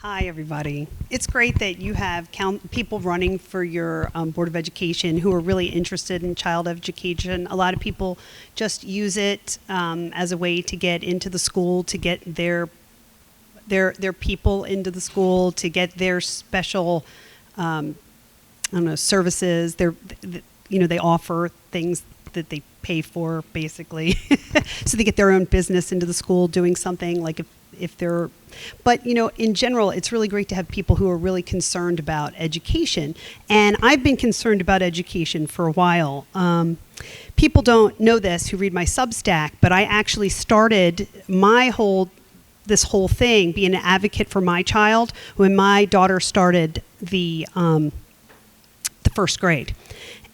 Hi, everybody. It's great that you have people running for your Board of Education who are really interested in child education. A lot of people just use it as a way to get into the school, to get their people into the school, to get their special, I don't know, services. They offer things that they pay for, basically. So they get their own business into the school doing something like if they're, but in general, it's really great to have people who are really concerned about education. And I've been concerned about education for a while. People don't know this who read my Substack, but I actually started this whole thing being an advocate for my child when my daughter started the first grade.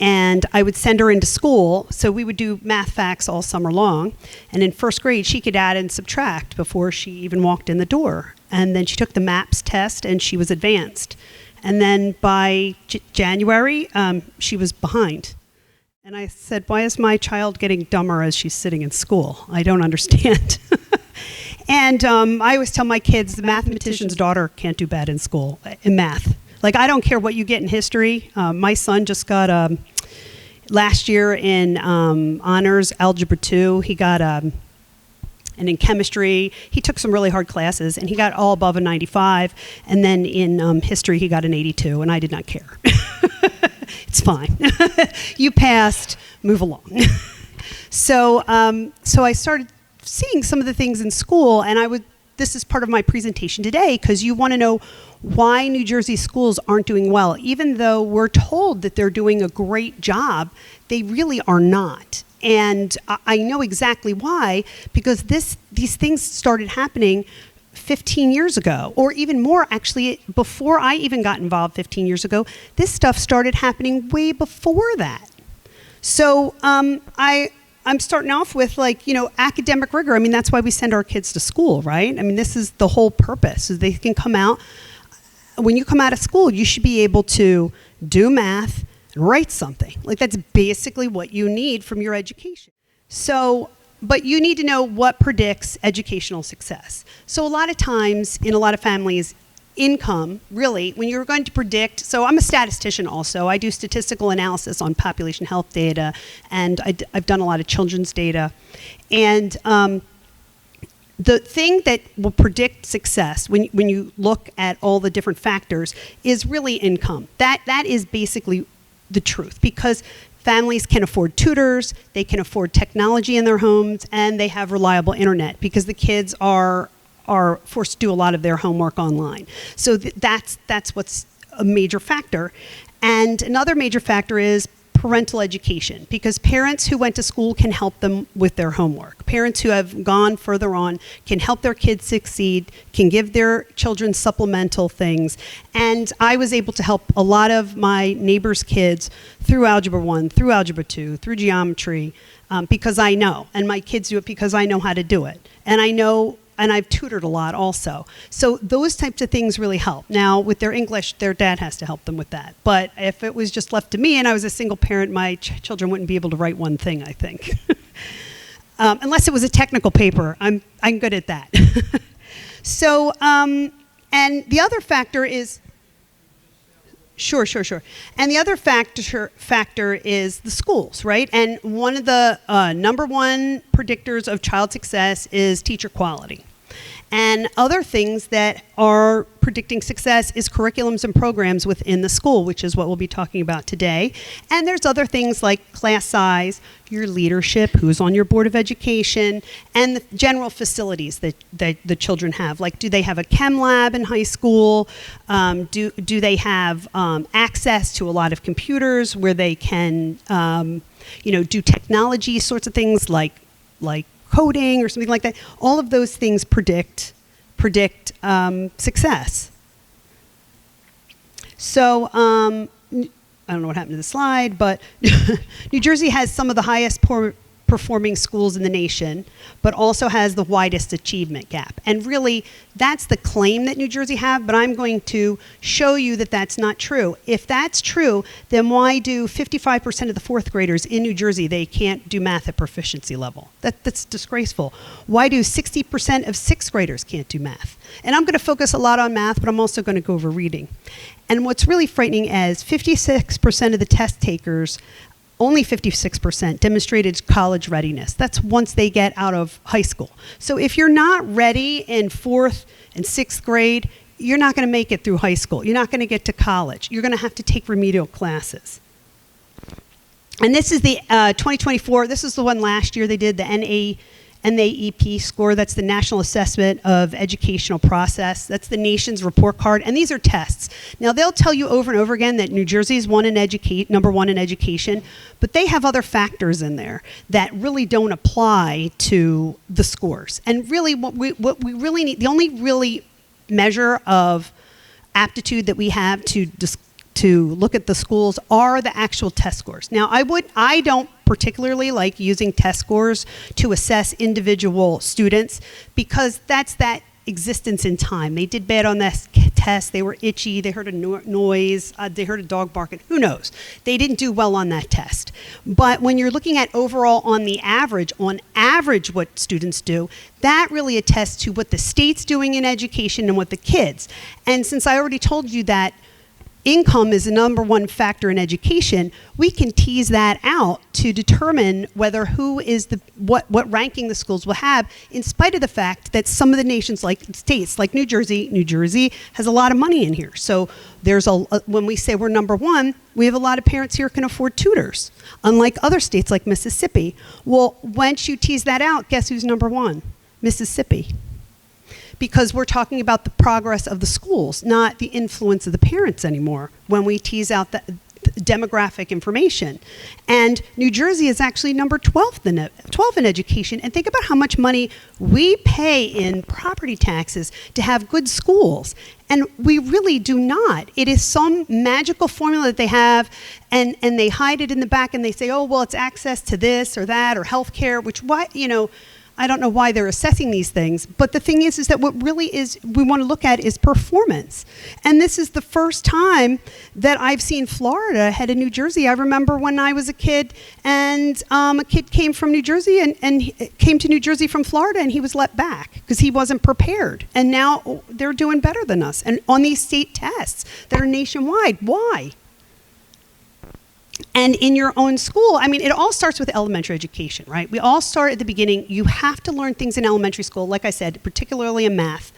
And I would send her into school, so we would do math facts all summer long. And in first grade, she could add and subtract before she even walked in the door. And then she took the MAPS test, and she was advanced. And then by January, she was behind. And I said, why is my child getting dumber as she's sitting in school? I don't understand. And I always tell my kids, the mathematician's daughter can't do bad in school, in math. Like, I don't care what you get in history. My son just got last year in honors algebra 2. He got and in chemistry, he took some really hard classes, and he got all above a 95. And then in history, he got an 82, and I did not care. It's fine. You passed. Move along. So I started seeing some of the things in school, and this is part of my presentation today, because you want to know why New Jersey schools aren't doing well. Even though we're told that they're doing a great job, they really are not. And I know exactly why, because these things started happening 15 years ago, or even more, actually, before I even got involved 15 years ago. This stuff started happening way before that. So I'm starting off with academic rigor. I mean, that's why we send our kids to school, right? I mean, this is the whole purpose, is they can come out. When you come out of school, you should be able to do math and write something. Like, that's basically what you need from your education. So, but you need to know what predicts educational success. So a lot of times, in a lot of families, income, really, when you're going to predict, so I'm a statistician also. I do statistical analysis on population health data, and I've done a lot of children's data. And the thing that will predict success when you look at all the different factors is really income. That is basically the truth, because families can afford tutors, they can afford technology in their homes, and they have reliable internet, because the kids are forced to do a lot of their homework online. So that's what's a major factor. And another major factor is parental education, because parents who went to school can help them with their homework. Parents who have gone further on can help their kids succeed, can give their children supplemental things. And I was able to help a lot of my neighbors' kids through Algebra 1, through Algebra 2, through geometry, because I know. And my kids do it because I know how to do it. And I know, and I've tutored a lot also. So those types of things really help. Now, with their English, their dad has to help them with that. But if it was just left to me and I was a single parent, my children wouldn't be able to write one thing, I think. Unless it was a technical paper. I'm good at that. So, and the other factor is, Sure. And the other factor is the schools, right? And one of the number one predictors of child success is teacher quality. And other things that are predicting success is curriculums and programs within the school, which is what we'll be talking about today. And there's other things like class size, your leadership, who's on your board of education, and the general facilities that the children have. Like, do they have a chem lab in high school? Do they have access to a lot of computers where they can, do technology sorts of things like coding or something like that? All of those things predict success. So I don't know what happened to the slide, but New Jersey has some of the highest performing schools in the nation, but also has the widest achievement gap. And really, that's the claim that New Jersey have, but I'm going to show you that that's not true. If that's true, then why do 55% of the fourth graders in New Jersey, they can't do math at proficiency level? That's disgraceful. Why do 60% of sixth graders can't do math? And I'm going to focus a lot on math, but I'm also going to go over reading. And what's really frightening is 56% of the test takers, only 56% demonstrated college readiness. That's once they get out of high school. So if you're not ready in 4th and 6th grade, you're not going to make it through high school. You're not going to get to college. You're going to have to take remedial classes. And this is the 2024, this is the one last year they did, the NAEP score. That's the National Assessment of Educational Process. That's the nation's report card. And these are tests. Now, they'll tell you over and over again that New Jersey is number one in education, but they have other factors in there that really don't apply to the scores. And really, what we really need, the only really measure of aptitude that we have to look at the schools are the actual test scores. Now, I don't particularly like using test scores to assess individual students because that's that existence in time. They did bad on that test. They were itchy. They heard a noise. They heard a dog barking. Who knows? They didn't do well on that test. But when you're looking at overall on average what students do, that really attests to what the state's doing in education and what the kids. And since I already told you that income is the number one factor in education, we can tease that out to determine whether who is what ranking the schools will have, in spite of the fact that some of the nations, like states like New Jersey has a lot of money in here. So there's when we say we're number one, we have a lot of parents here who can afford tutors, unlike other states like Mississippi. Well, once you tease that out, guess who's number one? Mississippi. Because we're talking about the progress of the schools, not the influence of the parents anymore when we tease out the demographic information. And New Jersey is actually number 12 in education. And think about how much money we pay in property taxes to have good schools. And we really do not. It is some magical formula that they have, and they hide it in the back, and they say, oh, well, it's access to this or that or health care, which, I don't know why they're assessing these things, but the thing is that what really is we want to look at is performance. And this is the first time that I've seen Florida ahead of New Jersey. I remember when I was a kid, and a kid came from New Jersey and came to New Jersey from Florida, and he was let back because he wasn't prepared. And now they're doing better than us. And on these state tests that are nationwide, why? And in your own school, it all starts with elementary education, right? We all start at the beginning. You have to learn things in elementary school, like I said, particularly in math,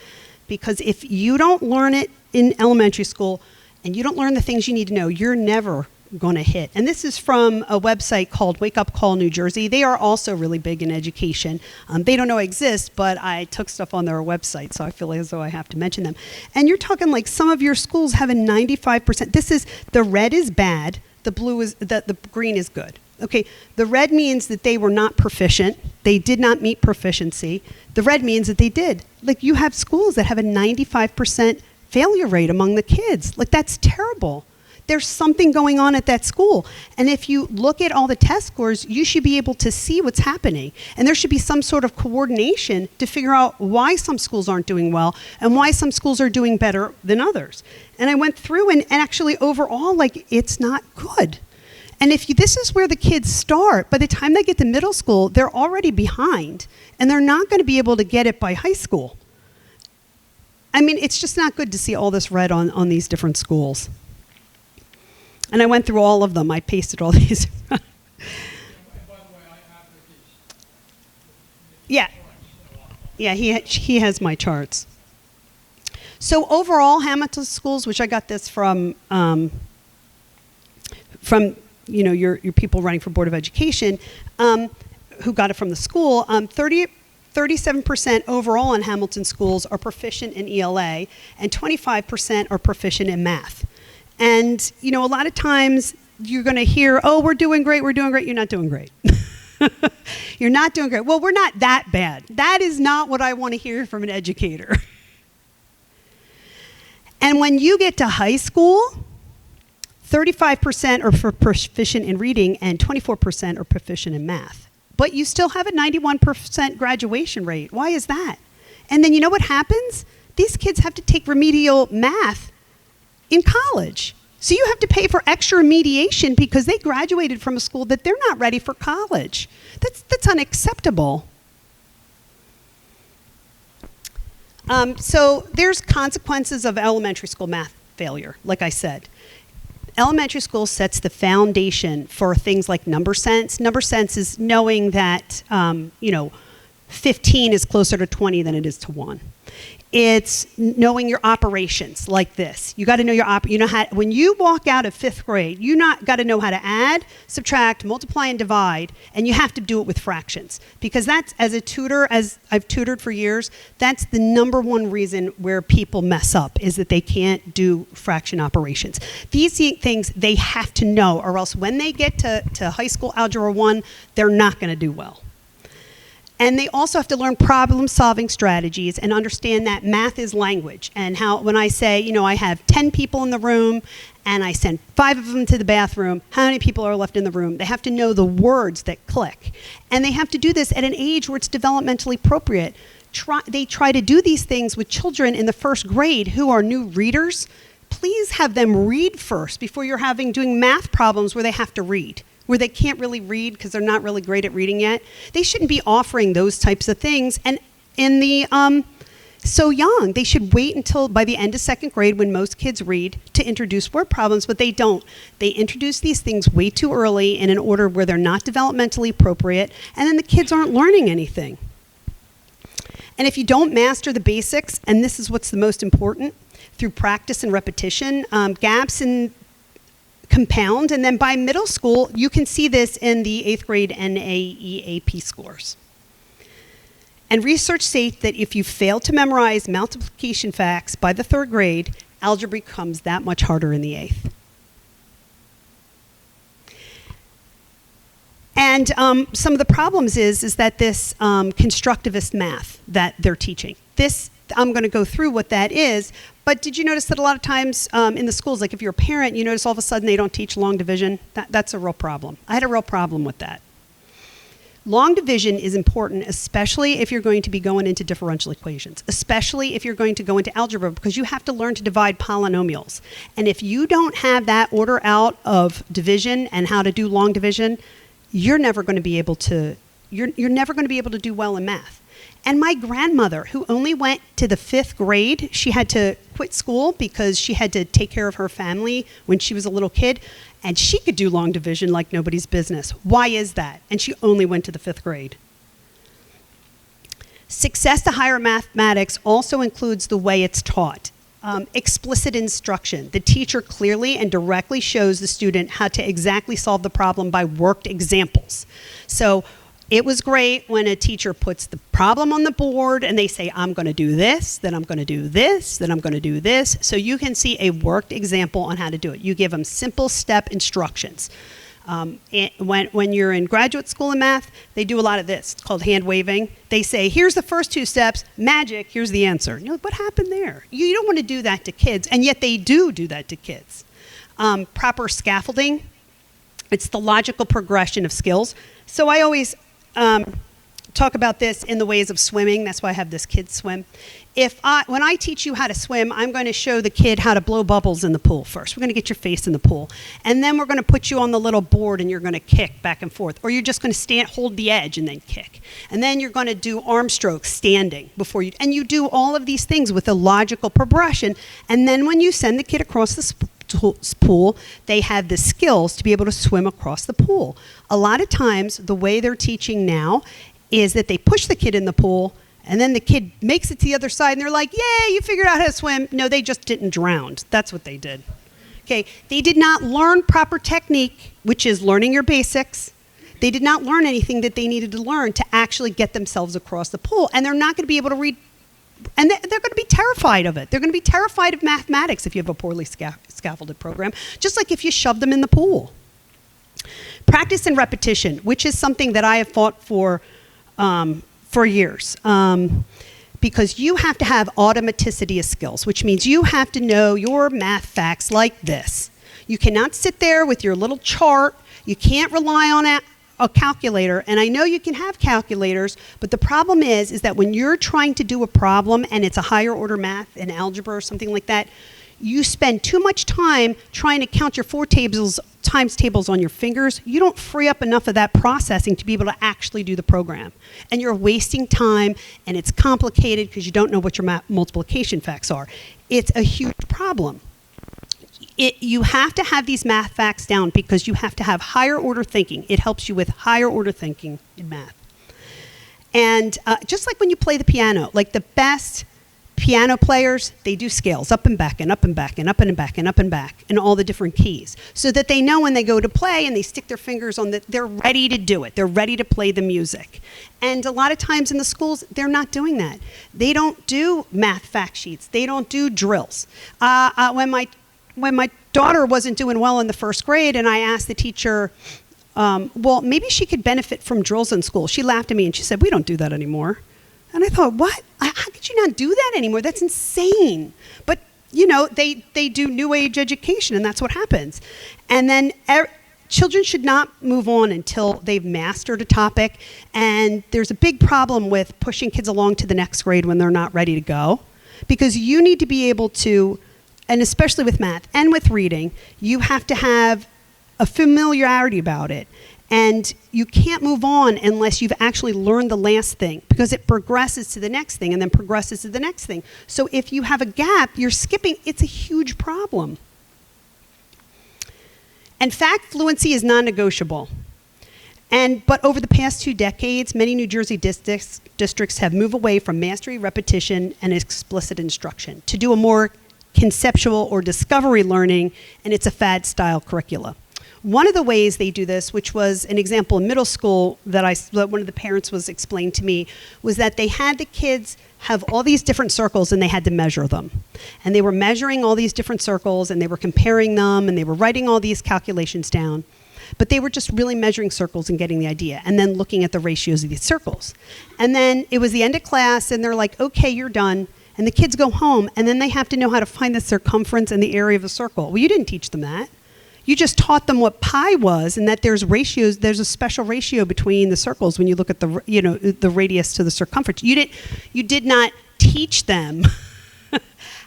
because if you don't learn it in elementary school and you don't learn the things you need to know, you're never going to hit. And this is from a website called Wake Up Call New Jersey. They are also really big in education. They don't know I exist, but I took stuff on their website, so I feel as though I have to mention them. And you're talking like some of your schools have a 95%. The red is bad. The blue is the green is good. Okay, the red means that they were not proficient. They did not meet proficiency. The red means that they did. Like, you have schools that have a 95% failure rate among the kids. Like, that's terrible. There's something going on at that school. And if you look at all the test scores, you should be able to see what's happening. And there should be some sort of coordination to figure out why some schools aren't doing well and why some schools are doing better than others. And I went through and actually overall, it's not good. And this is where the kids start, by the time they get to middle school, they're already behind. And they're not going to be able to get it by high school. It's just not good to see all this red on these different schools. And I went through all of them. I pasted all these. Yeah. Yeah, he has my charts. So overall, Hamilton schools, which I got this from your people running for Board of Education, who got it from the school, 37% overall in Hamilton schools are proficient in ELA, and 25% are proficient in math. And, a lot of times you're going to hear, oh, we're doing great. You're not doing great. You're not doing great. Well, we're not that bad. That is not what I want to hear from an educator. And when you get to high school, 35% are proficient in reading and 24% are proficient in math. But you still have a 91% graduation rate. Why is that? And then you know what happens? These kids have to take remedial math in college. So you have to pay for extra remediation because they graduated from a school that they're not ready for college. That's unacceptable. So there's consequences of elementary school math failure, like I said. Elementary school sets the foundation for things like number sense. Number sense is knowing that, 15 is closer to 20 than it is to 1. It's knowing your operations like this. You got to know when you walk out of 5th grade, got to know how to add, subtract, multiply, and divide, and you have to do it with fractions. Because that's, as a tutor, as I've tutored for years, that's the number one reason where people mess up, is that they can't do fraction operations. These things they have to know, or else when they get to high school Algebra 1, they're not going to do well. And they also have to learn problem-solving strategies and understand that math is language. And how, when I say, I have 10 people in the room and I send 5 of them to the bathroom, how many people are left in the room? They have to know the words that click. And they have to do this at an age where it's developmentally appropriate. They try to do these things with children in the 1st grade who are new readers. Please have them read first before you're doing math problems where they have to read, where they can't really read because they're not really great at reading yet. They shouldn't be offering those types of things. And in the so young, they should wait until by the end of 2nd grade, when most kids read, to introduce word problems, but they don't. They introduce these things way too early in an order where they're not developmentally appropriate, and then the kids aren't learning anything. And if you don't master the basics, and this is what's the most important, through practice and repetition, gaps in compound, and then by middle school, you can see this in the 8th grade NAEAP scores. And research states that if you fail to memorize multiplication facts by the 3rd grade, algebra becomes that much harder in the 8th. And some of the problems is that this constructivist math that they're teaching, I'm going to go through what that is, but did you notice that a lot of times in the schools, like if you're a parent, you notice all of a sudden they don't teach long division? That's a real problem. I had a real problem with that. Long division is important, especially if you're going to be going into differential equations, especially if you're going to go into algebra, because you have to learn to divide polynomials. And if you don't have that order out of division and how to do long division, you're never going to be able to do well in math. And my grandmother, who only went to the 5th grade, she had to quit school because she had to take care of her family when she was a little kid, and she could do long division like nobody's business. Why is that? And she only went to the 5th grade. Success to higher mathematics also includes the way it's taught. Explicit instruction. The teacher clearly and directly shows the student how to exactly solve the problem by worked examples. So it was great when a teacher puts the problem on the board and they say, I'm going to do this, then I'm going to do this, then I'm going to do this. So you can see a worked example on how to do it. You give them simple step instructions. When you're in graduate school in math, they do a lot of this. It's called hand waving. They say, here's the first 2 steps, magic, here's the answer. What happened there? You don't want to do that to kids, and yet they do that to kids. Proper scaffolding. It's the logical progression of skills. So I always talk about this in the ways of swimming. That's why I have this kid swim. When I teach you how to swim, I'm going to show the kid how to blow bubbles in the pool first. We're going to get your face in the pool. And then we're going to put you on the little board and you're going to kick back and forth. Or you're just going to hold the edge and then kick. And then you're going to do arm strokes standing and you do all of these things with a logical progression. And then when you send the kid across the pool, they have the skills to be able to swim across the pool. A lot of times, the way they're teaching now is that they push the kid in the pool, and then the kid makes it to the other side, and they're like, yay, you figured out how to swim. No, they just didn't drown. That's what they did. Okay, they did not learn proper technique, which is learning your basics. They did not learn anything that they needed to learn to actually get themselves across the pool, and they're not going to be able to read. And they're going to be terrified of it. They're going to be terrified of mathematics if you have a poorly scaffolded program, just like if you shove them in the pool. Practice and repetition, which is something that I have fought for years, because you have to have automaticity of skills, which means you have to know your math facts like this. You cannot sit there with your little chart. You can't rely on a calculator, and I know you can have calculators, but the problem is that when you're trying to do a problem and it's a higher order math, an algebra or something like that, you spend too much time trying to count your times tables on your fingers. You don't free up enough of that processing to be able to actually do the program. And you're wasting time, and it's complicated because you don't know what your multiplication facts are. It's a huge problem. You have to have these math facts down because you have to have higher order thinking. It helps you with higher order thinking in math. And just like when you play the piano, like the best piano players, they do scales up and back and up and back and up and back and up and back in all the different keys so that they know when they go to play and they stick their fingers on they're ready to do it. They're ready to play the music. And a lot of times in the schools, they're not doing that. They don't do math fact sheets. They don't do drills. When my daughter wasn't doing well in the first grade and I asked the teacher, well, maybe she could benefit from drills in school. She laughed at me and she said, we don't do that anymore. And I thought, what? How could you not do that anymore? That's insane. But, they do new age education, and that's what happens. And then children should not move on until they've mastered a topic. And there's a big problem with pushing kids along to the next grade when they're not ready to go. Because you need to be able to, and especially with math and with reading, you have to have a familiarity about it. And you can't move on unless you've actually learned the last thing because it progresses to the next thing and then progresses to the next thing. So if you have a gap, you're skipping. It's a huge problem. And fact fluency is non-negotiable. But over the past 2 decades, many New Jersey districts have moved away from mastery, repetition, and explicit instruction to do a more conceptual or discovery learning, and it's a fad-style curricula. One of the ways they do this, which was an example in middle school that one of the parents was explained to me, was that they had the kids have all these different circles and they had to measure them. And they were measuring all these different circles and they were comparing them and they were writing all these calculations down. But they were just really measuring circles and getting the idea and then looking at the ratios of these circles. And then it was the end of class and they're like, okay, you're done. And the kids go home and then they have to know how to find the circumference and the area of a circle. Well, you didn't teach them that. You just taught them what pi was and that there's ratios, there's a special ratio between the circles when you look at the radius to the circumference. You did not teach them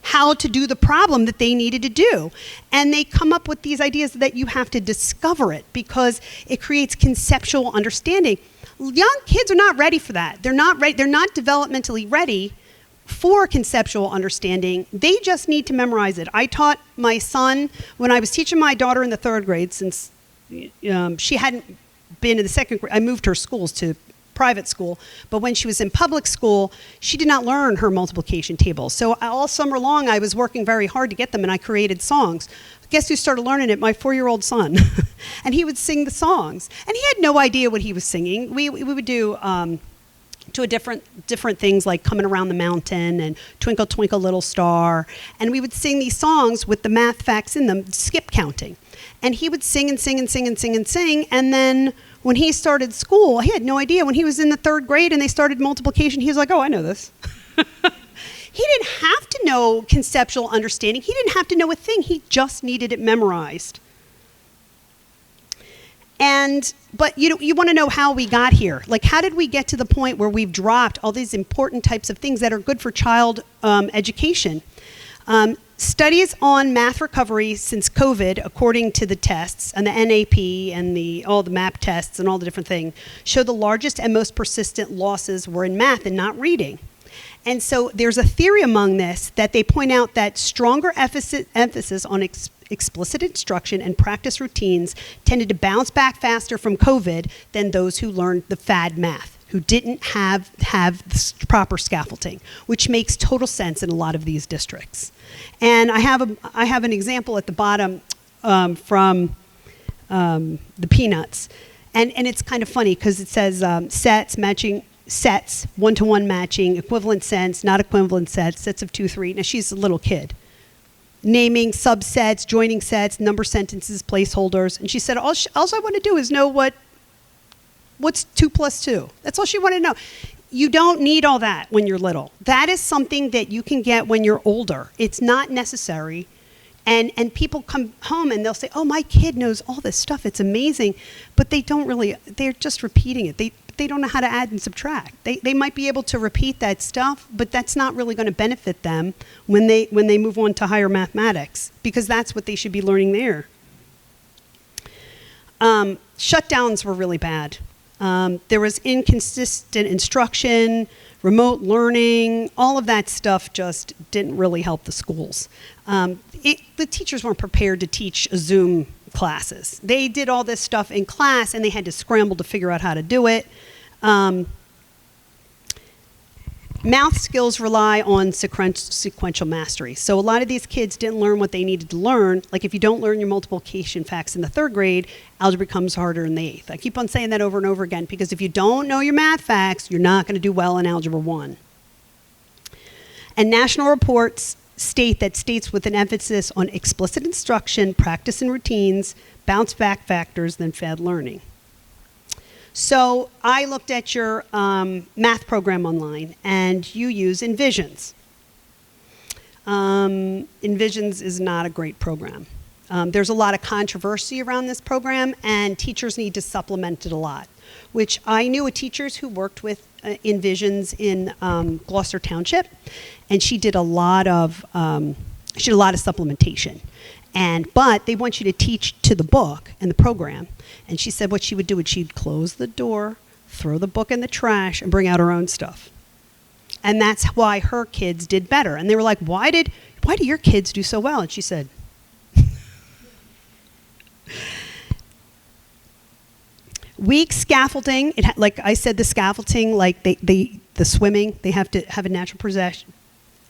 how to do the problem that they needed to do. And they come up with these ideas that you have to discover it because it creates conceptual understanding. Young kids are not ready for that. They're not ready. They're not developmentally ready for conceptual understanding. They just need to memorize it. I taught my son when I was teaching my daughter in the 3rd grade, since she hadn't been in the 2nd grade. I moved her schools to private school, but when she was in public school, she did not learn her multiplication tables. So all summer long, I was working very hard to get them, and I created songs. Guess who started learning it? My 4-year-old son. And he would sing the songs. And he had no idea what he was singing. We would do to a different things like Coming Around the Mountain and Twinkle Twinkle Little Star. And we would sing these songs with the math facts in them, skip counting. And he would sing and sing and sing and sing and sing. And then when he started school, he had no idea. When he was in the 3rd grade and they started multiplication, he was like, oh, I know this. He didn't have to know conceptual understanding. He didn't have to know a thing. He just needed it memorized. But you want to know how we got here. Like, how did we get to the point where we've dropped all these important types of things that are good for child education? Studies on math recovery since COVID, according to the tests and the NAP and all the MAP tests and all the different things, show the largest and most persistent losses were in math and not reading. And so there's a theory among this that they point out that stronger emphasis on explicit instruction and practice routines tended to bounce back faster from COVID than those who learned the fad math, who didn't have the proper scaffolding, which makes total sense in a lot of these districts. And I have an example at the bottom from the Peanuts. And it's kind of funny because it says sets, one-to-one matching, equivalent sets, not equivalent sets, sets of 2, 3. Now, she's a little kid. Naming subsets, joining sets, number sentences, placeholders. And she said, all I want to do is know what's 2 plus 2. That's all she wanted to know. You don't need all that when you're little. That is something that you can get when you're older. It's not necessary. And people come home and they'll say, oh, my kid knows all this stuff. It's amazing. But they don't really, they're just repeating it. they don't know how to add and subtract. They might be able to repeat that stuff, but that's not really going to benefit them when they move on to higher mathematics, because that's what they should be learning there. Shutdowns were really bad. There was inconsistent instruction, remote learning, all of that stuff just didn't really help the schools. The teachers weren't prepared to teach Zoom classes. They did all this stuff in class and they had to scramble to figure out how to do it. Math skills rely on sequential mastery. So a lot of these kids didn't learn what they needed to learn. Like if you don't learn your multiplication facts in the 3rd grade, algebra becomes harder in the 8th. I keep on saying that over and over again, because if you don't know your math facts, you're not going to do well in Algebra 1. And national reports state that states with an emphasis on explicit instruction, practice and routines, bounce back factors than fad learning. So I looked at your math program online, and you use Envisions. Envisions is not a great program. There's a lot of controversy around this program, and teachers need to supplement it a lot, which I knew teachers who worked with Envisions in Gloucester Township, and she did a lot of supplementation. But they want you to teach to the book and the program. And she said what she would do is she'd close the door, throw the book in the trash, and bring out her own stuff. And that's why her kids did better. And they were like, why do your kids do so well? And she said, weak scaffolding. Like I said, the scaffolding, like the swimming, they have to have a natural progression.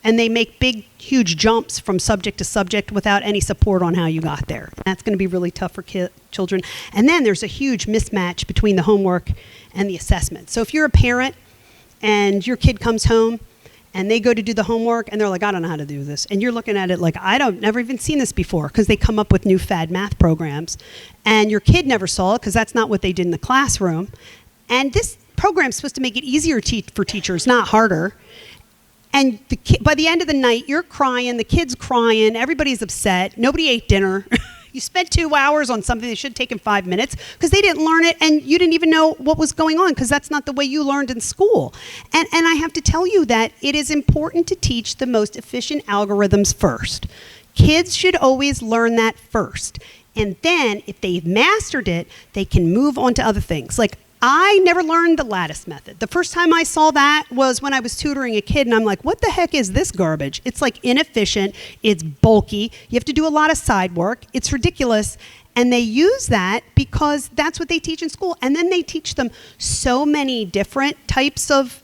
And they make big, huge jumps from subject to subject without any support on how you got there. That's going to be really tough for children. And then there's a huge mismatch between the homework and the assessment. So if you're a parent and your kid comes home and they go to do the homework and they're like, I don't know how to do this. And you're looking at it like, never even seen this before, because they come up with new fad math programs. And your kid never saw it because that's not what they did in the classroom. And this program's supposed to make it easier for teachers, not harder. And by the end of the night, you're crying, the kid's crying, everybody's upset, nobody ate dinner. You spent 2 hours on something that should have taken 5 minutes because they didn't learn it and you didn't even know what was going on, because that's not the way you learned in school. And I have to tell you that it is important to teach the most efficient algorithms first. Kids should always learn that first. And then if they've mastered it, they can move on to other things. Like, I never learned the lattice method. The first time I saw that was when I was tutoring a kid, and I'm like, what the heck is this garbage? It's like inefficient, it's bulky, you have to do a lot of side work, it's ridiculous. And they use that because that's what they teach in school. And then they teach them so many different types of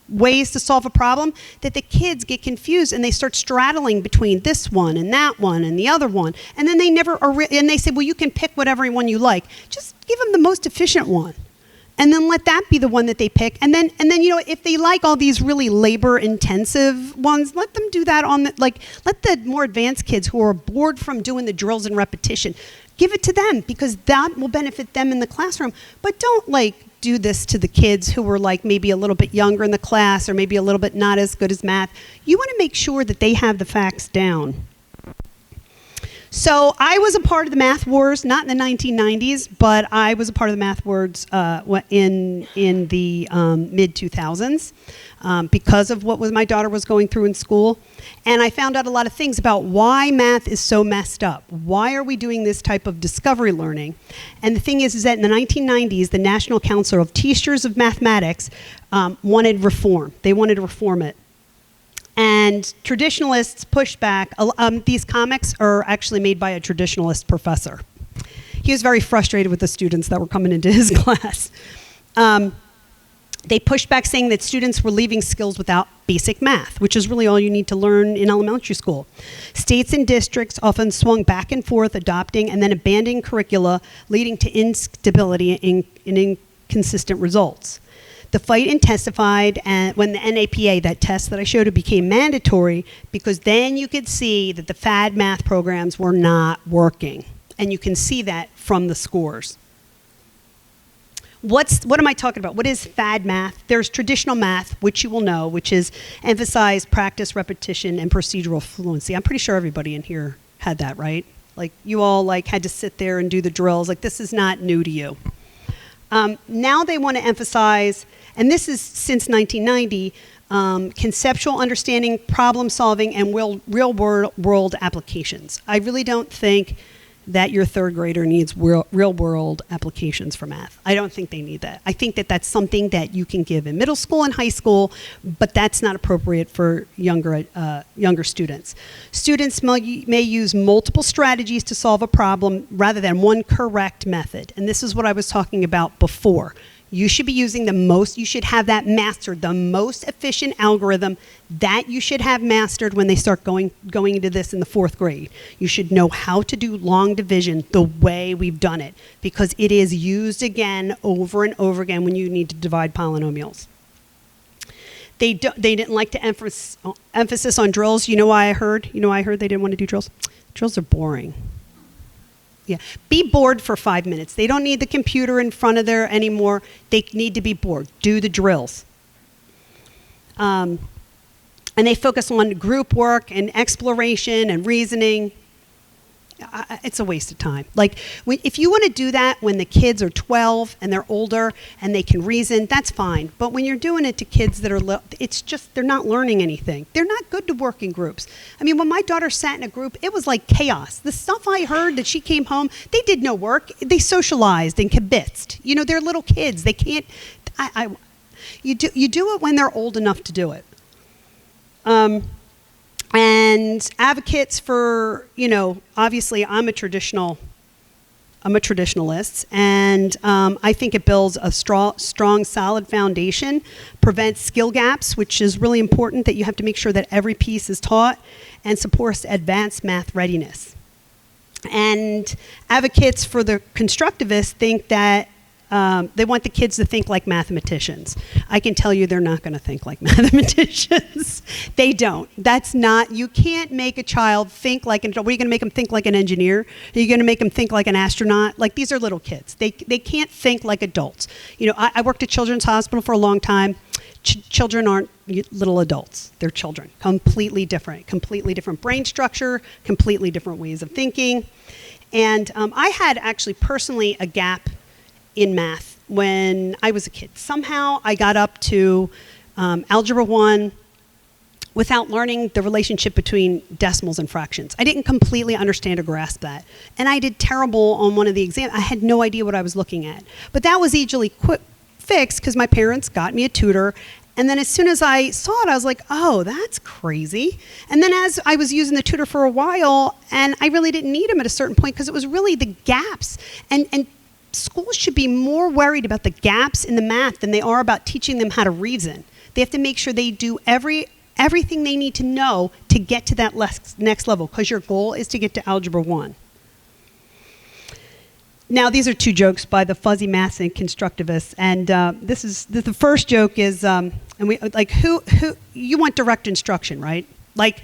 ways to solve a problem that the kids get confused and they start straddling between this one and that one and the other one. And then they never are, and they say, well, you can pick whatever one you like. Just give them the most efficient one. And then let that be the one that they pick. And then if they like all these really labor-intensive ones, let them do that let the more advanced kids who are bored from doing the drills and repetition, give it to them, because that will benefit them in the classroom. But don't do this to the kids who were maybe a little bit younger in the class or maybe a little bit not as good as math. You want to make sure that they have the facts down. So I was a part of the math wars, not in the 1990s, but I was a part of the math wars in the mid-2000s because of what my daughter was going through in school. And I found out a lot of things about why math is so messed up. Why are we doing this type of discovery learning? And the thing is that in the 1990s, the National Council of Teachers of Mathematics wanted reform. They wanted to reform it. And traditionalists pushed back. These comics are actually made by a traditionalist professor. He was very frustrated with the students that were coming into his class. They pushed back, saying that students were leaving skills without basic math, which is really all you need to learn in elementary school. States and districts often swung back and forth, adopting and then abandoning curricula, leading to instability and inconsistent results. The fight intensified when the NAPA, that test that I showed you, became mandatory, because then you could see that the fad math programs were not working. And you can see that from the scores. What am I talking about? What is fad math? There's traditional math, which you will know, which is emphasize practice, repetition, and procedural fluency. I'm pretty sure everybody in here had that, right? You all had to sit there and do the drills. This is not new to you. Now they want to emphasize, and this is since 1990, conceptual understanding, problem solving, and real world applications. I really don't think that your third grader needs real world applications for math. I don't think they need that. I think that that's something that you can give in middle school and high school, but that's not appropriate for younger students. Students may use multiple strategies to solve a problem rather than one correct method. And this is what I was talking about before. You should be using you should have that mastered, the most efficient algorithm that you should have mastered when they start going into this in the 4th grade. You should know how to do long division the way we've done it, because it is used again over and over again when you need to divide polynomials. They didn't like to emphasis on drills. You know why I heard they didn't want to do drills? Drills are boring. Yeah, be bored for 5 minutes. They don't need the computer in front of there anymore. They need to be bored. Do the drills. And they focus on group work and exploration and reasoning. It's a waste of time. Like, if you want to do that when the kids are 12 and they're older and they can reason, that's fine. But when you're doing it to kids that are it's just, they're not learning anything. They're not good to work in groups. I mean, when my daughter sat in a group, it was like chaos. The stuff I heard that she came home, they did no work. They socialized and kibitzed. You know, they're little kids. They can't, you do it when they're old enough to do it. And advocates for, obviously I'm a traditionalist, and I think it builds a strong, solid foundation, prevents skill gaps, which is really important, that you have to make sure that every piece is taught, and supports advanced math readiness. And advocates for the constructivists think that they want the kids to think like mathematicians. I can tell you they're not going to think like mathematicians. They don't. You can't make a child think like an adult. What are you going to make them think like an engineer? Are you going to make them think like an astronaut? Like, these are little kids. They can't think like adults. I worked at Children's Hospital for a long time. Children aren't little adults. They're children. Completely different brain structure, completely different ways of thinking. And I had actually personally a gap in math when I was a kid. Somehow I got up to Algebra 1 without learning the relationship between decimals and fractions. I didn't completely understand or grasp that. And I did terrible on one of the exams. I had no idea what I was looking at. But that was easily fixed because my parents got me a tutor. And then as soon as I saw it, I was like, oh, that's crazy. And then as I was using the tutor for a while, and I really didn't need him at a certain point because it was really the gaps. And schools should be more worried about the gaps in the math than they are about teaching them how to reason. They have to make sure they do everything they need to know to get to that next level, because your goal is to get to Algebra 1. Now, these are 2 jokes by the fuzzy maths and constructivists, and the first joke is, who you want direct instruction, right? Like,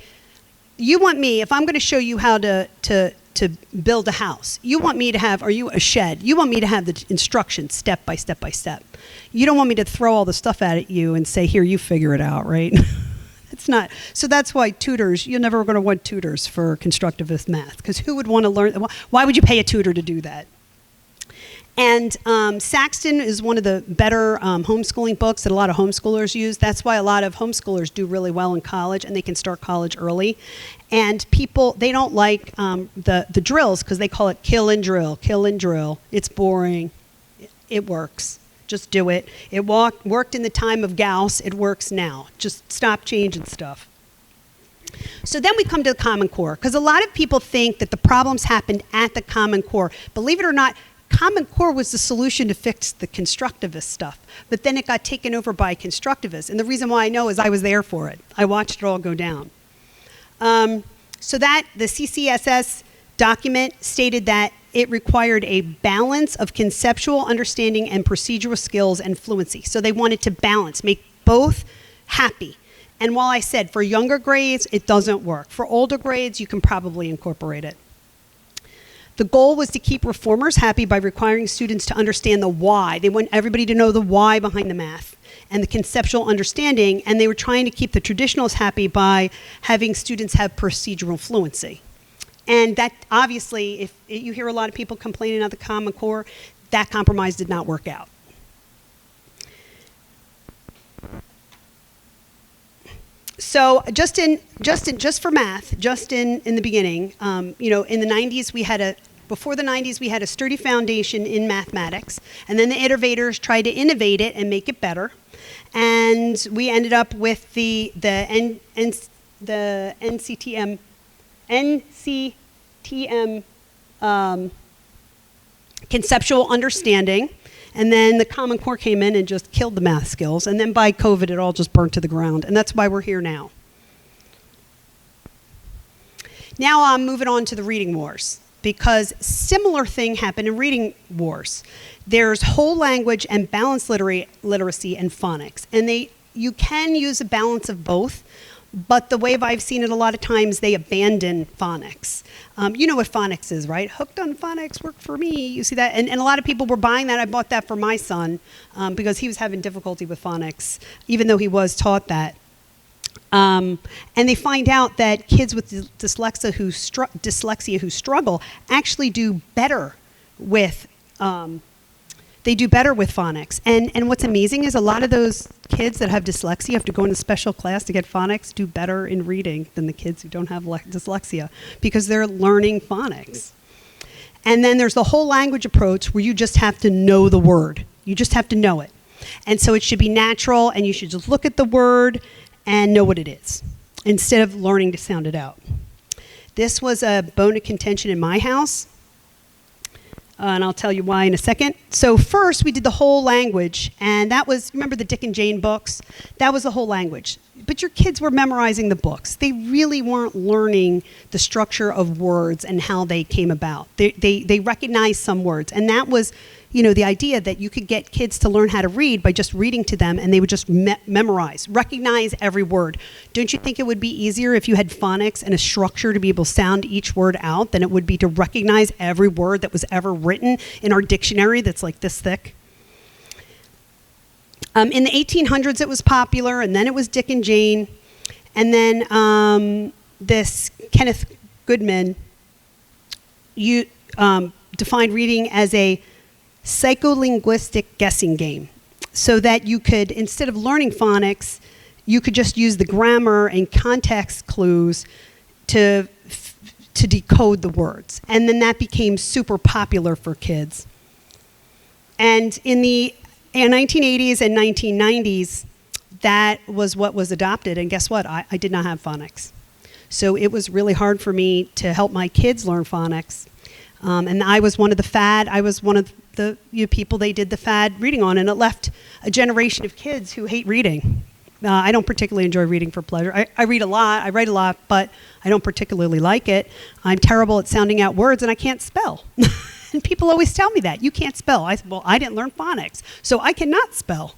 you want me, if I'm going to show you how to build a house, you want me to have, or a shed, you want me to have the instructions step by step by step. You don't want me to throw all the stuff at you and say, here, you figure it out, right? It's not. So that's why tutors, you're never going to want tutors for constructivist math, because who would want to learn? Why would you pay a tutor to do that? And Saxton is one of the better homeschooling books that a lot of homeschoolers use. That's why a lot of homeschoolers do really well in college, and they can start college early. And people, they don't like the drills because they call it kill and drill, kill and drill. It's boring. It works. Just do it. It worked in the time of Gauss. It works now. Just stop changing stuff. So then we come to the Common Core, because a lot of people think that the problems happened at the Common Core. Believe it or not, Common Core was the solution to fix the constructivist stuff, but then it got taken over by constructivists. And the reason why I know is I was there for it. I watched it all go down. So that the CCSS document stated that it required a balance of conceptual understanding and procedural skills and fluency. So they wanted to balance, make both happy. And while I said for younger grades, it doesn't work. For older grades, you can probably incorporate it. The goal was to keep reformers happy by requiring students to understand the why. They want everybody to know the why behind the math and the conceptual understanding, and they were trying to keep the traditionalists happy by having students have procedural fluency. And that, obviously, if you hear a lot of people complaining about the Common Core, that compromise did not work out. So just for math, in the beginning, in the 90s before the 90s we had a sturdy foundation in mathematics, and then the innovators tried to innovate it and make it better, and we ended up with the NCTM conceptual understanding. And then the Common Core came in and just killed the math skills. And then by COVID, it all just burnt to the ground. And that's why we're here now. Now I'm moving on to the reading wars, because similar thing happened in reading wars. There's whole language and balanced literacy and phonics. And you can use a balance of both. But the way I've seen it a lot of times, they abandon phonics. You know what phonics is, right? Hooked on phonics, worked for me. You see that? And a lot of people were buying that. I bought that for my son because he was having difficulty with phonics, even though he was taught that. And they find out that kids with dyslexia who struggle actually do better with phonics. And what's amazing is a lot of those kids that have dyslexia have to go into special class to get phonics do better in reading than the kids who don't have dyslexia, because they're learning phonics. And then there's the whole language approach, where you just have to know the word. You just have to know it. And so it should be natural, and you should just look at the word and know what it is, instead of learning to sound it out. This was a bone of contention in my house. And I'll tell you why in a second. So first, we did the whole language, and that was, remember the Dick and Jane books? That was the whole language. But your kids were memorizing the books. They really weren't learning the structure of words and how they came about. They recognized some words, and that was, the idea that you could get kids to learn how to read by just reading to them, and they would just memorize, recognize every word. Don't you think it would be easier if you had phonics and a structure to be able to sound each word out than it would be to recognize every word that was ever written in our dictionary that's like this thick? In the 1800s, it was popular, and then it was Dick and Jane, and then this Kenneth Goodman defined reading as a psycholinguistic guessing game, so that you could, instead of learning phonics, you could just use the grammar and context clues to decode the words. And then that became super popular for kids. And in the 1980s and 1990s, that was what was adopted. And guess what? I did not have phonics. So it was really hard for me to help my kids learn phonics. And I was one of the people they did the fad reading on, and it left a generation of kids who hate reading. I don't particularly enjoy reading for pleasure. I read a lot, I write a lot, but I don't particularly like it. I'm terrible at sounding out words, and I can't spell. And people always tell me that. You can't spell. I said, well, I didn't learn phonics, so I cannot spell.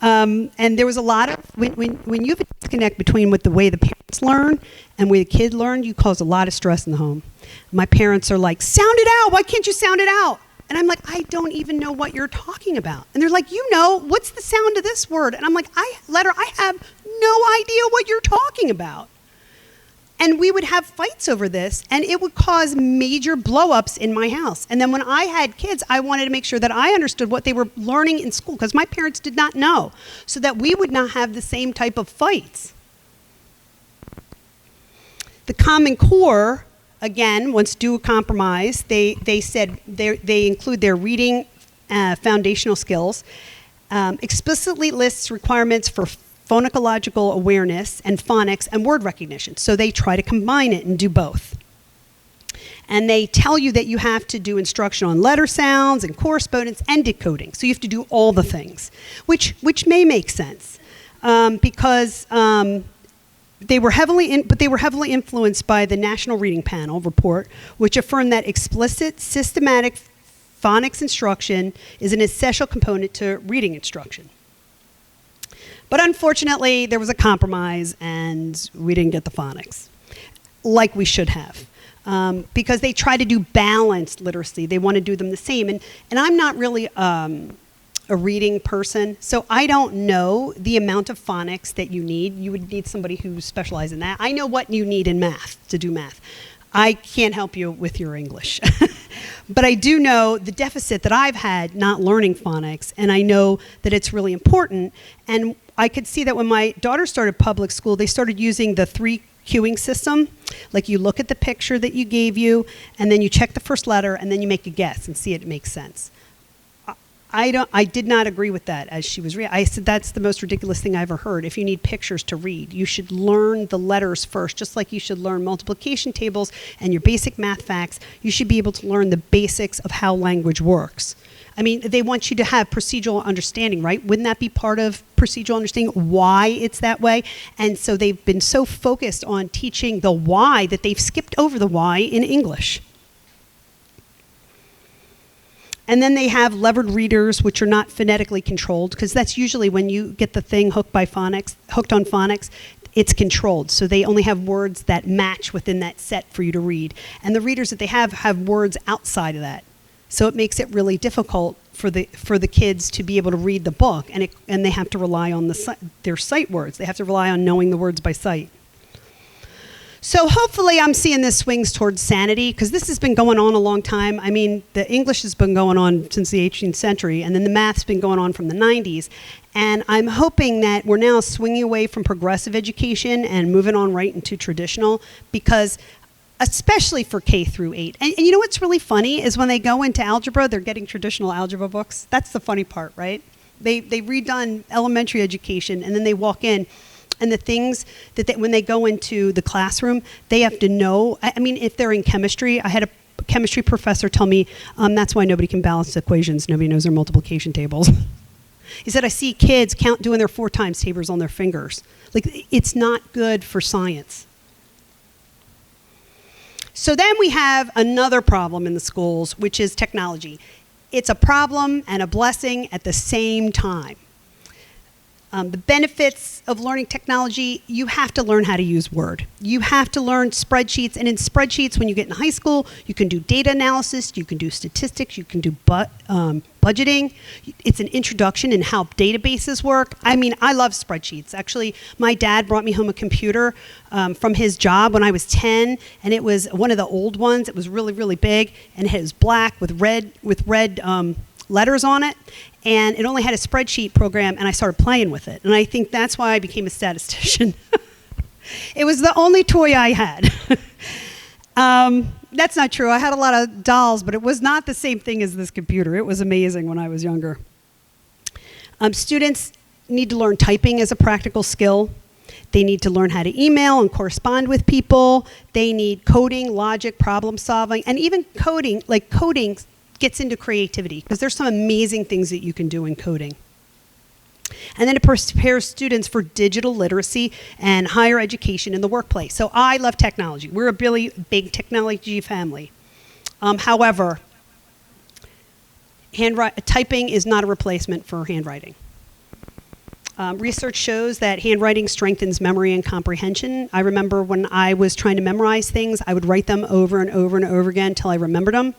And there was a lot of, when you have a disconnect between the way the parents learn and the way the kid learn, you cause a lot of stress in the home. My parents are like, sound it out. Why can't you sound it out? And I'm like, I don't even know what you're talking about. And they're like, what's the sound of this word? And I'm like, I have no idea what you're talking about. And we would have fights over this, and it would cause major blow-ups in my house. And then when I had kids, I wanted to make sure that I understood what they were learning in school, because my parents did not know, so that we would not have the same type of fights. The Common Core, again, wants to do a compromise. They said they include their reading foundational skills, explicitly lists requirements for phonological awareness and phonics and word recognition. So they try to combine it and do both. And they tell you that you have to do instruction on letter sounds and correspondence and decoding. So you have to do all the things, which may make sense because they were heavily influenced by the National Reading Panel report, which affirmed that explicit, systematic phonics instruction is an essential component to reading instruction. But unfortunately, there was a compromise, and we didn't get the phonics like we should have, because they try to do balanced literacy. They want to do them the same. And I'm not really a reading person, so I don't know the amount of phonics that you need. You would need somebody who specializes in that. I know what you need in math to do math. I can't help you with your English. But I do know the deficit that I've had not learning phonics, and I know that it's really important. And I could see that when my daughter started public school, they started using the 3 cueing system. Like you look at the picture that you gave you, and then you check the first letter, and then you make a guess and see if it makes sense. I did not agree with that as she was reading. I said, that's the most ridiculous thing I ever heard. If you need pictures to read, you should learn the letters first, just like you should learn multiplication tables and your basic math facts. You should be able to learn the basics of how language works. I mean, they want you to have procedural understanding, right? Wouldn't that be part of procedural understanding, why it's that way? And so they've been so focused on teaching the why that they've skipped over the why in English. And then they have levered readers, which are not phonetically controlled, because that's usually when you get the thing hooked on phonics, it's controlled. So they only have words that match within that set for you to read. And the readers that they have words outside of that. So it makes it really difficult for the kids to be able to read the book, and they have to rely on their sight words. They have to rely on knowing the words by sight. So hopefully I'm seeing this swings towards sanity, because this has been going on a long time. I mean, the English has been going on since the 18th century, and then the math's been going on from the 90s. And I'm hoping that we're now swinging away from progressive education and moving on right into traditional, because especially for K through 8. And you know what's really funny is when they go into algebra, they're getting traditional algebra books. That's the funny part, right? They've redone elementary education, and then they walk in. And the things that when they go into the classroom, they have to know. I mean, if they're in chemistry, I had a chemistry professor tell me, that's why nobody can balance equations. Nobody knows their multiplication tables. He said, I see kids doing their 4 times tables on their fingers. Like, it's not good for science. So then we have another problem in the schools, which is technology. It's a problem and a blessing at the same time. The benefits of learning technology, you have to learn how to use Word. You have to learn spreadsheets. And in spreadsheets, when you get in high school, you can do data analysis, you can do statistics, you can do budgeting. It's an introduction in how databases work. I mean, I love spreadsheets. Actually, my dad brought me home a computer from his job when I was 10, and it was one of the old ones. It was really, really big, and it was black with red letters on it. And it only had a spreadsheet program, and I started playing with it. And I think that's why I became a statistician. It was the only toy I had. That's not true. I had a lot of dolls, but it was not the same thing as this computer. It was amazing when I was younger. Students need to learn typing as a practical skill. They need to learn how to email and correspond with people. They need coding, logic, problem solving, and even coding, like coding gets into creativity, because there's some amazing things that you can do in coding. And then it prepares students for digital literacy and higher education in the workplace. So I love technology. We're a really big technology family. However, typing is not a replacement for handwriting. Research shows that handwriting strengthens memory and comprehension. I remember when I was trying to memorize things, I would write them over and over and over again until I remembered them.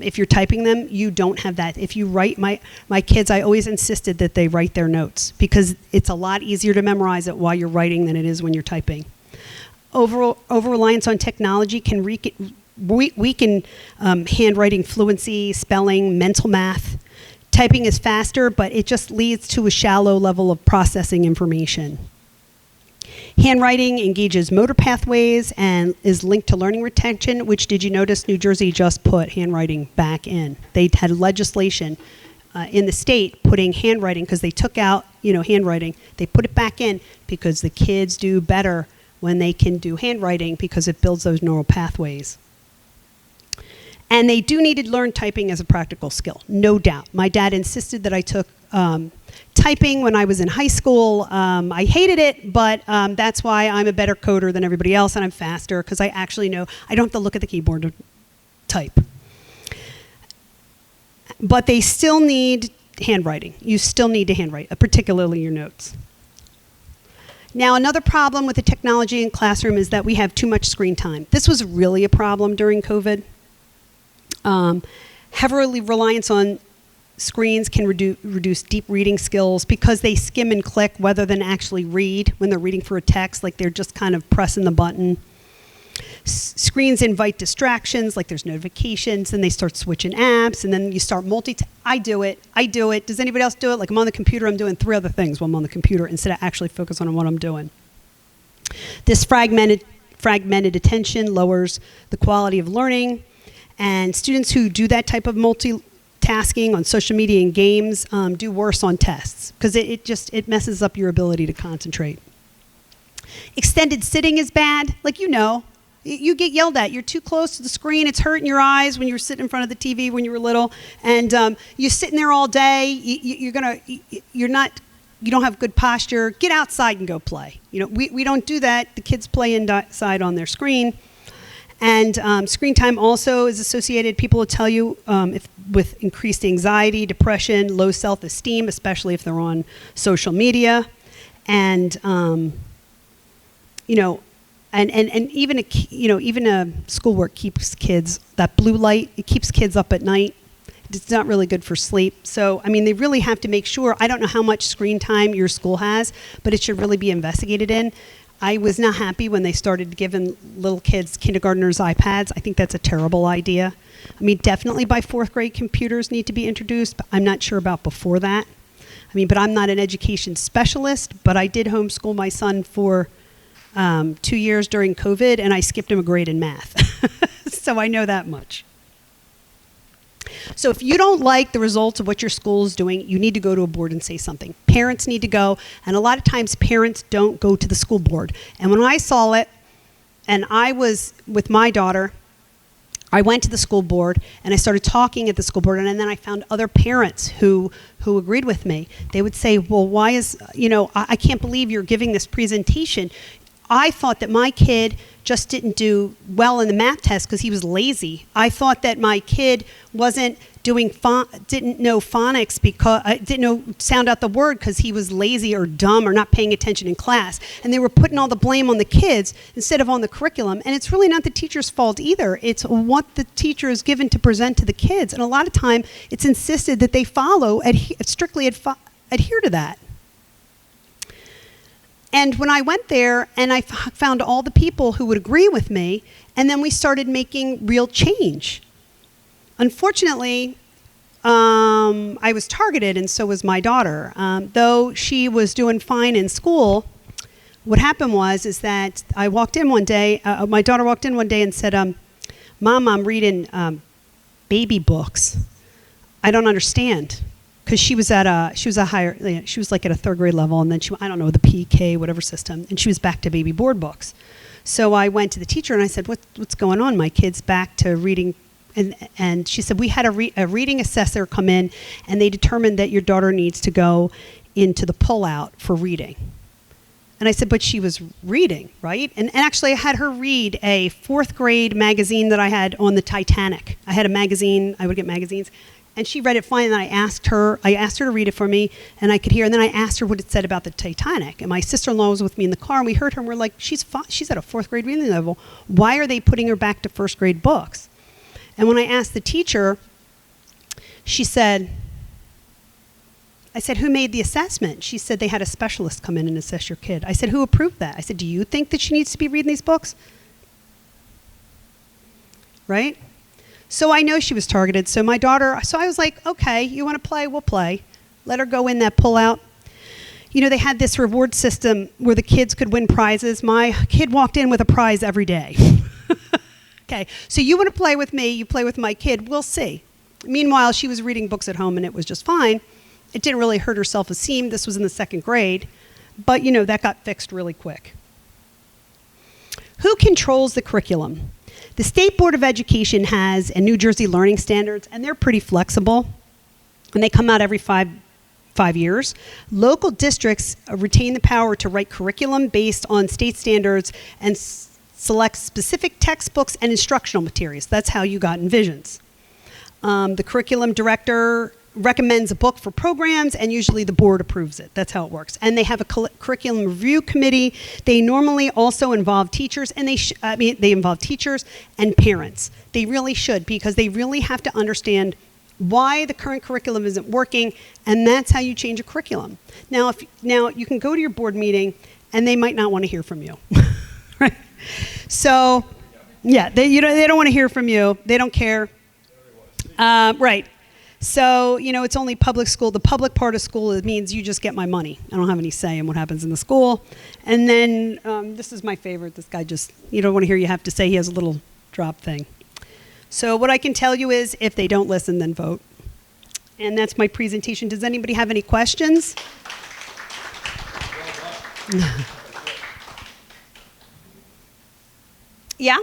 If you're typing them, you don't have that. If you write, my kids, I always insisted that they write their notes, because it's a lot easier to memorize it while you're writing than it is when you're typing. Over-reliance on technology can weaken handwriting fluency, spelling, mental math. Typing is faster, but it just leads to a shallow level of processing information. Handwriting engages motor pathways and is linked to learning retention, which, did you notice, New Jersey just put handwriting back in. They had legislation in the state putting handwriting, because they took out, handwriting. They put it back in because the kids do better when they can do handwriting, because it builds those neural pathways. And they do need to learn typing as a practical skill, no doubt. My dad insisted that I took typing when I was in high school. I hated it, but that's why I'm a better coder than everybody else, and I'm faster, because I actually know I don't have to look at the keyboard to type. But they still need handwriting. You still need to handwrite, particularly your notes. Now, another problem with the technology in classroom is that we have too much screen time. This was really a problem during COVID. Heavily reliance on screens can reduce deep reading skills, because they skim and click rather than actually read when they're reading for a text, like they're just kind of pressing the button. Screens invite distractions, like there's notifications, and they start switching apps, and then you start I do it. Does anybody else do it? Like I'm on the computer, I'm doing 3 other things while I'm on the computer instead of actually focusing on what I'm doing. This fragmented attention lowers the quality of learning, and students who do that type of multitasking on social media and games do worse on tests because it messes up your ability to concentrate. Extended sitting is bad, like you get yelled at. You're too close to the screen. It's hurting your eyes when you were sitting in front of the TV when you were little, and you're sitting there all day. You don't have good posture. Get outside and go play. We don't do that. The kids play inside on their screen, and screen time also is associated. People will tell you with increased anxiety, depression, low self-esteem, especially if they're on social media, and And even schoolwork keeps kids, that blue light, it keeps kids up at night. It's not really good for sleep. So, they really have to make sure. I don't know how much screen time your school has, but it should really be investigated in. I was not happy when they started giving little kids, kindergartners, iPads. I think that's a terrible idea. Definitely by 4th grade, computers need to be introduced, but I'm not sure about before that. But I'm not an education specialist, but I did homeschool my son for 2 years during COVID, and I skipped him a grade in math. So I know that much. So if you don't like the results of what your school is doing, you need to go to a board and say something. Parents need to go, and a lot of times parents don't go to the school board. And when I saw it, and I was with my daughter, I went to the school board, and I started talking at the school board, and then I found other parents who agreed with me. They would say, well, why is, I can't believe you're giving this presentation. I thought that my kid just didn't do well in the math test because he was lazy. I thought that my kid wasn't didn't know phonics because didn't sound out the word because he was lazy or dumb or not paying attention in class. And they were putting all the blame on the kids instead of on the curriculum. And it's really not the teacher's fault either. It's what the teacher is given to present to the kids. And a lot of time, it's insisted that they strictly adhere to that. And when I went there and I found all the people who would agree with me, and then we started making real change. Unfortunately, I was targeted, and so was my daughter. Though she was doing fine in school, what happened is that I walked in one day, my daughter walked in one day and said, Mom, I'm reading baby books. I don't understand. Because she was like at a 3rd grade level, and then I don't know, the PK, whatever system, and she was back to baby board books. So I went to the teacher and I said, what's going on? My kid's back to reading. And she said, we had a reading assessor come in, and they determined that your daughter needs to go into the pullout for reading. And I said, but she was reading, right? And actually I had her read a 4th grade magazine that I had on the Titanic. I had a magazine, I would get magazines. And she read it fine, and I asked her to read it for me, and I could hear. And then I asked her what it said about the Titanic. And my sister-in-law was with me in the car, and we heard her, and we're like, she's at a 4th grade reading level. Why are they putting her back to 1st grade books? And when I asked the teacher, she said, I said, who made the assessment? She said, they had a specialist come in and assess your kid. I said, who approved that? I said, do you think that she needs to be reading these books? Right? So I know she was targeted. So my daughter, I was like, okay, you want to play? We'll play. Let her go in that pullout. They had this reward system where the kids could win prizes. My kid walked in with a prize every day. Okay, so you want to play with me, you play with my kid, we'll see. Meanwhile, she was reading books at home, and it was just fine. It didn't really hurt her self-esteem. This was in the 2nd grade. But, that got fixed really quick. Who controls the curriculum? The State Board of Education has a New Jersey Learning Standards, and they're pretty flexible, and they come out every five years. Local districts retain the power to write curriculum based on state standards and select specific textbooks and instructional materials. That's how you got Envisions. The curriculum director recommends a book for programs, and usually the board approves it. That's how it works. And they have a curriculum review committee. They normally also involve teachers, and they involve teachers and parents. They really should, because they really have to understand why the current curriculum isn't working, and that's how you change a curriculum. Now, you can go to your board meeting, and they might not want to hear from you. Right? So, Yeah, they don't want to hear from you. They don't care. Right. So, it's only public school. The public part of school, it means you just get my money. I don't have any say in what happens in the school. And then this is my favorite. This guy you don't want to hear you have to say. He has a little drop thing. So what I can tell you is if they don't listen, then vote. And that's my presentation. Does anybody have any questions? Yeah?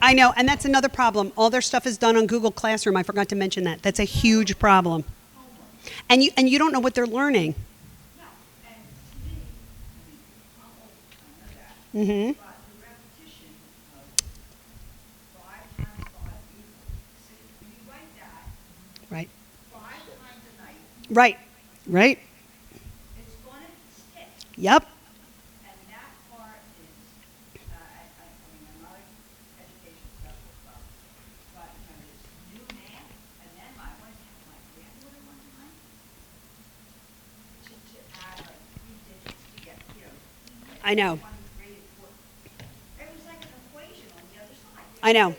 I know, and that's another problem. All their stuff is done on Google Classroom. I forgot to mention that. That's a huge problem. And you don't know what they're learning. Mm-hmm. Right. Right. Right. Yep. I know. I know.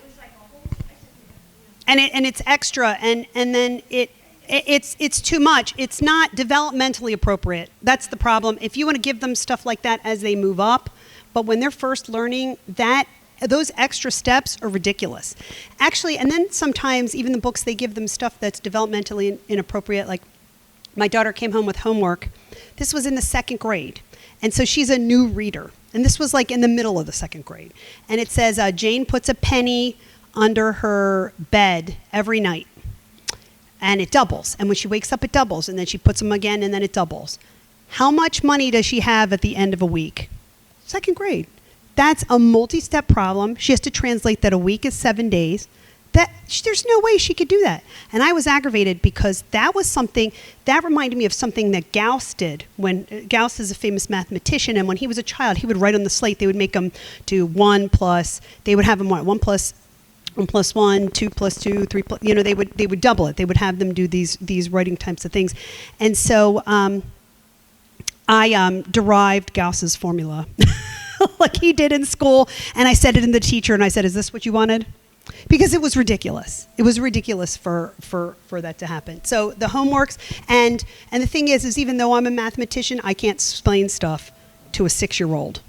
And it's extra, and then it's too much. It's not developmentally appropriate. That's the problem. If you want to give them stuff like that as they move up, but when they're first learning, those extra steps are ridiculous. Actually, and then sometimes even the books, they give them stuff that's developmentally inappropriate. Like my daughter came home with homework. This was in the 2nd grade. And so she's a new reader. And this was like in the middle of the 2nd grade. And it says, Jane puts a penny under her bed every night. And it doubles. And when she wakes up, it doubles. And then she puts them again, and then it doubles. How much money does she have at the end of a week? 2nd grade. That's a multi-step problem. She has to translate that a week is 7 days. There's no way she could do that. And I was aggravated because that was something, that reminded me of something that Gauss did. When Gauss is a famous mathematician, and when he was a child, he would write on the slate, they would make him do 1 plus, they would have him what, 1 plus 1, 2 plus 2, 3 plus, they would double it. They would have them do these writing types of things. And so I derived Gauss's formula like he did in school, and I said it in the teacher, and I said, is this what you wanted? Because it was ridiculous. It was ridiculous for that to happen. So the homeworks, and the thing is even though I'm a mathematician, I can't explain stuff to a 6-year-old.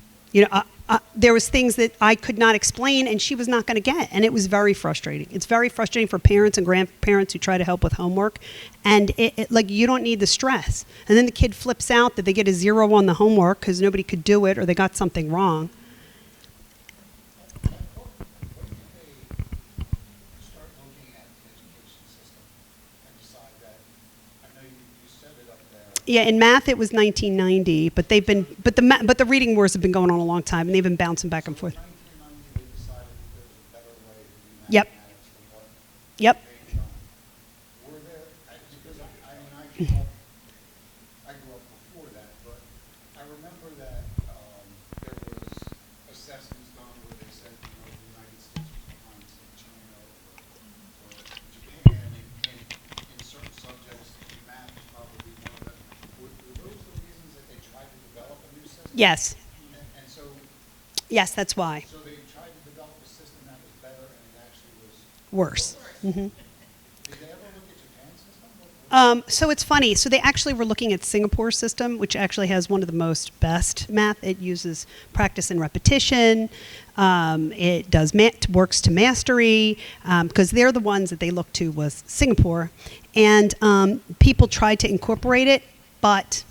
There was things that I could not explain, and she was not going to get, and it was very frustrating. It's very frustrating for parents and grandparents who try to help with homework, and like you don't need the stress. And then the kid flips out that they get a 0 on the homework because nobody could do it or they got something wrong. Yeah, in math it was 1990, but the reading wars have been going on a long time, and they've been bouncing back and forth. Yep. Yep. I grew up before that, but I remember that there was assessments done where they said, the United States was behind, say, China or Japan in certain subjects. Math was probably one of them. Were those the reasons that they tried to develop a new system? Yes. And so. Yes, that's why. So they tried to develop a system that was better, and it actually was worse. Mm-hmm. So it's funny. So they actually were looking at Singapore's system, which actually has one of the most best math. It uses practice and repetition. It does works to mastery, because they're the ones that they looked to was Singapore. And people tried to incorporate it, but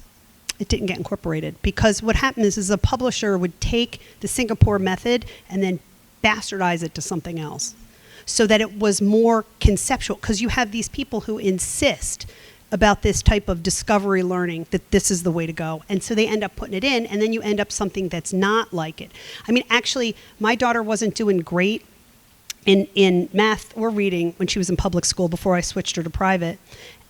it didn't get incorporated. Because what happened is a publisher would take the Singapore method and then bastardize it to something else, so that it was more conceptual, because you have these people who insist about this type of discovery learning, that this is the way to go. And so they end up putting it in, and then you end up something that's not like it. I mean, actually, my daughter wasn't doing great in math or reading when she was in public school before I switched her to private.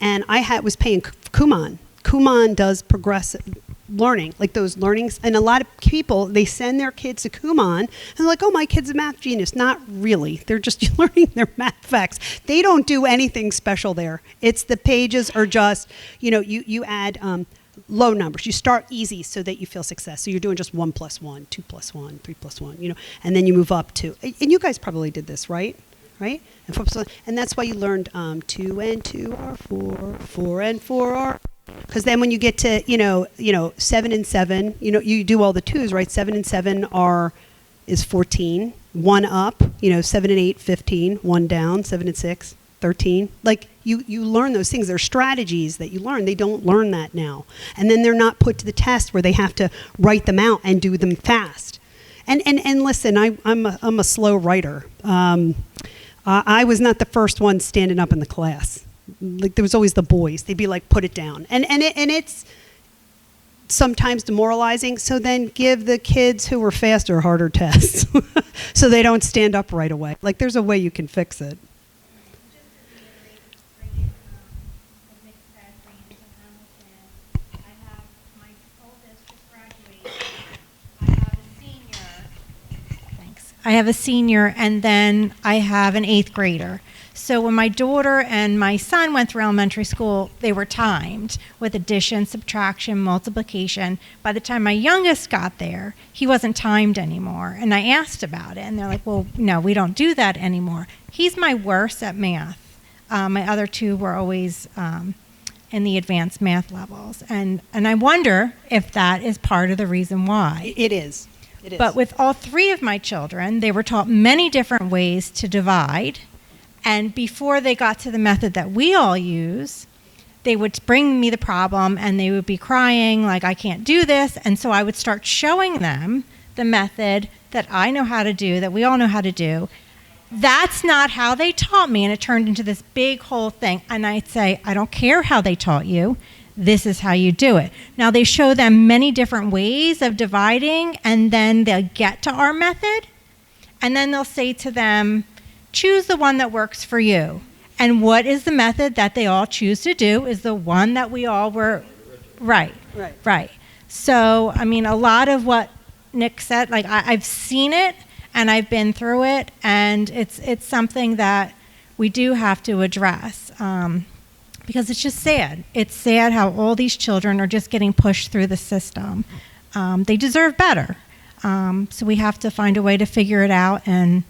And was paying Kumon. Kumon does progressive learning, like those learnings. And a lot of people, they send their kids to Kumon and they're like, oh, my kid's a math genius. Not really. They're just learning their math facts. They don't do anything special there. It's the pages are just, you add low numbers. You start easy so that you feel success. So you're doing just 1 + 1, 2 + 1, 3 + 1, and then you move up to, and you guys probably did this, right? Right? And 4 + 1, and that's why you learned 2 and 2 are 4, 4 and 4 are, because then when you get to, 7 and 7, you do all the 2s, right? 7 and 7 is 14, 1 up, 7 and 8, 15, 1 down, 7 and 6, 13. Like you learn those things. They're strategies that you learn. They don't learn that now. And then they're not put to the test where they have to write them out and do them fast. And listen, I'm a slow writer. I was not the first one standing up in the class. Like there was always the boys. They'd be like, put it down. And it's sometimes demoralizing. So then give the kids who were faster harder tests so they don't stand up right away. Like there's a way you can fix it. I have a senior, and then I have an 8th grader. So when my daughter and my son went through elementary school, they were timed with addition, subtraction, multiplication. By the time my youngest got there, he wasn't timed anymore. And I asked about it, and they're like, well, no, we don't do that anymore. He's my worst at math. My other 2 were always in the advanced math levels. And I wonder if that is part of the reason why. It is. It is. But with all 3 of my children, they were taught many different ways to divide. And before they got to the method that we all use, they would bring me the problem and they would be crying like, I can't do this. And so I would start showing them the method that I know how to do, that we all know how to do. That's not how they taught me. And it turned into this big whole thing. And I'd say, I don't care how they taught you. This is how you do it. Now they show them many different ways of dividing, and then they'll get to our method, and then they'll say to them, choose the one that works for you. And what is the method that they all choose to do is the one that we all were, right. So, I mean, a lot of what Nick said, like I've seen it, and I've been through it, and it's something that we do have to address. Because it's just sad. It's sad how all these children are just getting pushed through the system. They deserve better. So we have to find a way to figure it out. And,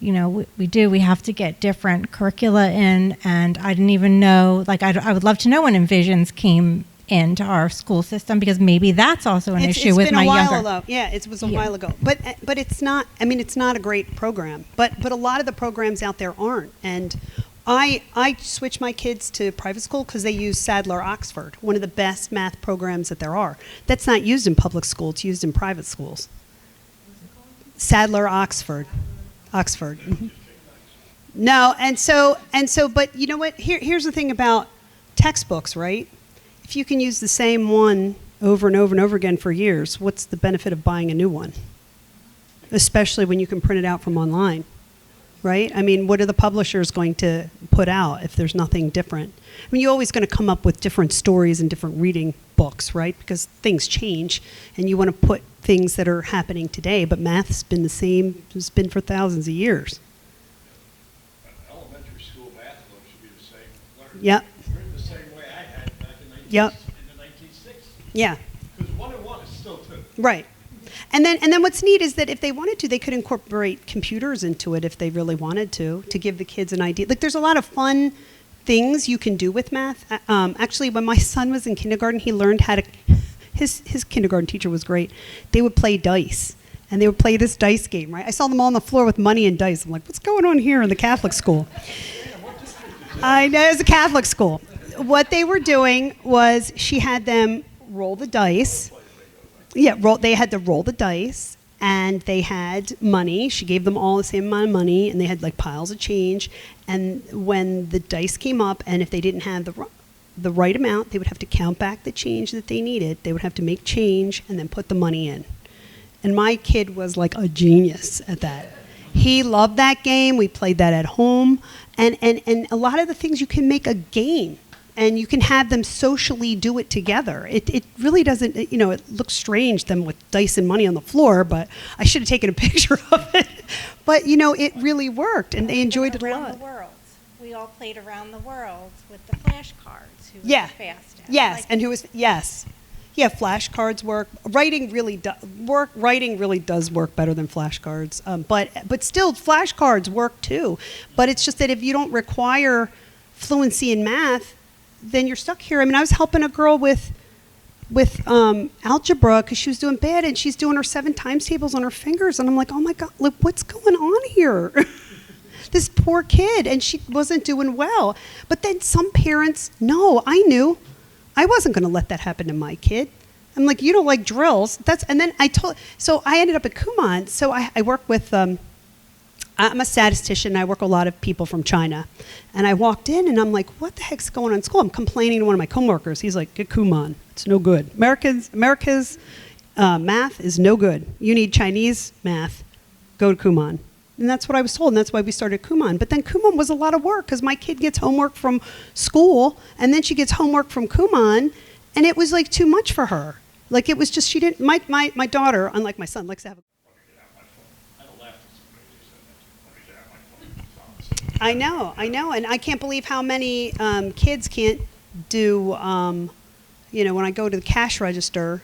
we have to get different curricula in. And I didn't even know, I would love to know when Envisions came into our school system, because maybe that's also an issue with my younger. It's been a while, though. Yeah, it was a while ago. But it's not, it's not a great program. But a lot of the programs out there aren't. And I switched my kids to private school because they use Sadler Oxford, one of the best math programs that there are. That's not used in public school. It's used in private schools. Sadler Oxford. Mm-hmm. No, and so, but you know what? Here's the thing about textbooks, right? If you can use the same one over and over and over again for years, what's the benefit of buying a new one? Especially when you can print it out from online. Right? What are the publishers going to put out if there's nothing different? You're always going to come up with different stories and different reading books, right? Because things change, and you want to put things that are happening today, but math's been the same, it's been for thousands of years. Elementary school math book should be the same. Yep. Written the same way I had back in the 1960s. Yeah. Because 1 and 1 is still 2. Right. And then what's neat is that if they wanted to, they could incorporate computers into it if they really wanted to give the kids an idea. Like there's a lot of fun things you can do with math. Actually, when my son was in kindergarten, he learned how to, his kindergarten teacher was great. They would play dice, and they would play this dice game, right? I saw them all on the floor with money and dice. I'm like, what's going on here in the Catholic school? I know, it was a Catholic school. What they were doing was she had them roll the dice. Yeah, they had to roll the dice, and they had money. She gave them all the same amount of money, and they had piles of change. And when the dice came up, and if they didn't have the right amount, they would have to count back the change that they needed. They would have to make change and then put the money in. And my kid was like a genius at that. He loved that game. We played that at home. And a lot of the things you can make a game. And you can have them socially do it together. It really doesn't, it looks strange them with dice and money on the floor, but I should have taken a picture of it. But, it really worked, and they enjoyed it a Around lot. the world. We all played around the world with the flashcards. Who was Yeah. the fastest? Yes, Like, and who was, yes. Yeah, flashcards work. Writing really does work better than flashcards. But still, flashcards work too. But it's just that if you don't require fluency in math, then you're stuck here. I mean, I was helping a girl with algebra because she was doing bad, and she's doing her 7 times tables on her fingers, and I'm like, oh my God, look, what's going on here? This poor kid, and she wasn't doing well. But then some parents, no, I knew I wasn't going to let that happen to my kid. I'm like, you don't like drills. And then so I ended up at Kumon. So I work with, I'm a statistician. I work with a lot of people from China. And I walked in, and I'm like, what the heck's going on in school? I'm complaining to one of my coworkers. He's like, get Kumon. It's no good. America's math is no good. You need Chinese math. Go to Kumon. And that's what I was told, and that's why we started Kumon. But then Kumon was a lot of work because my kid gets homework from school, and then she gets homework from Kumon, and it was like too much for her. Like it was just, she didn't, my daughter, unlike my son, likes to have I know, and I can't believe how many kids can't do, when I go to the cash register,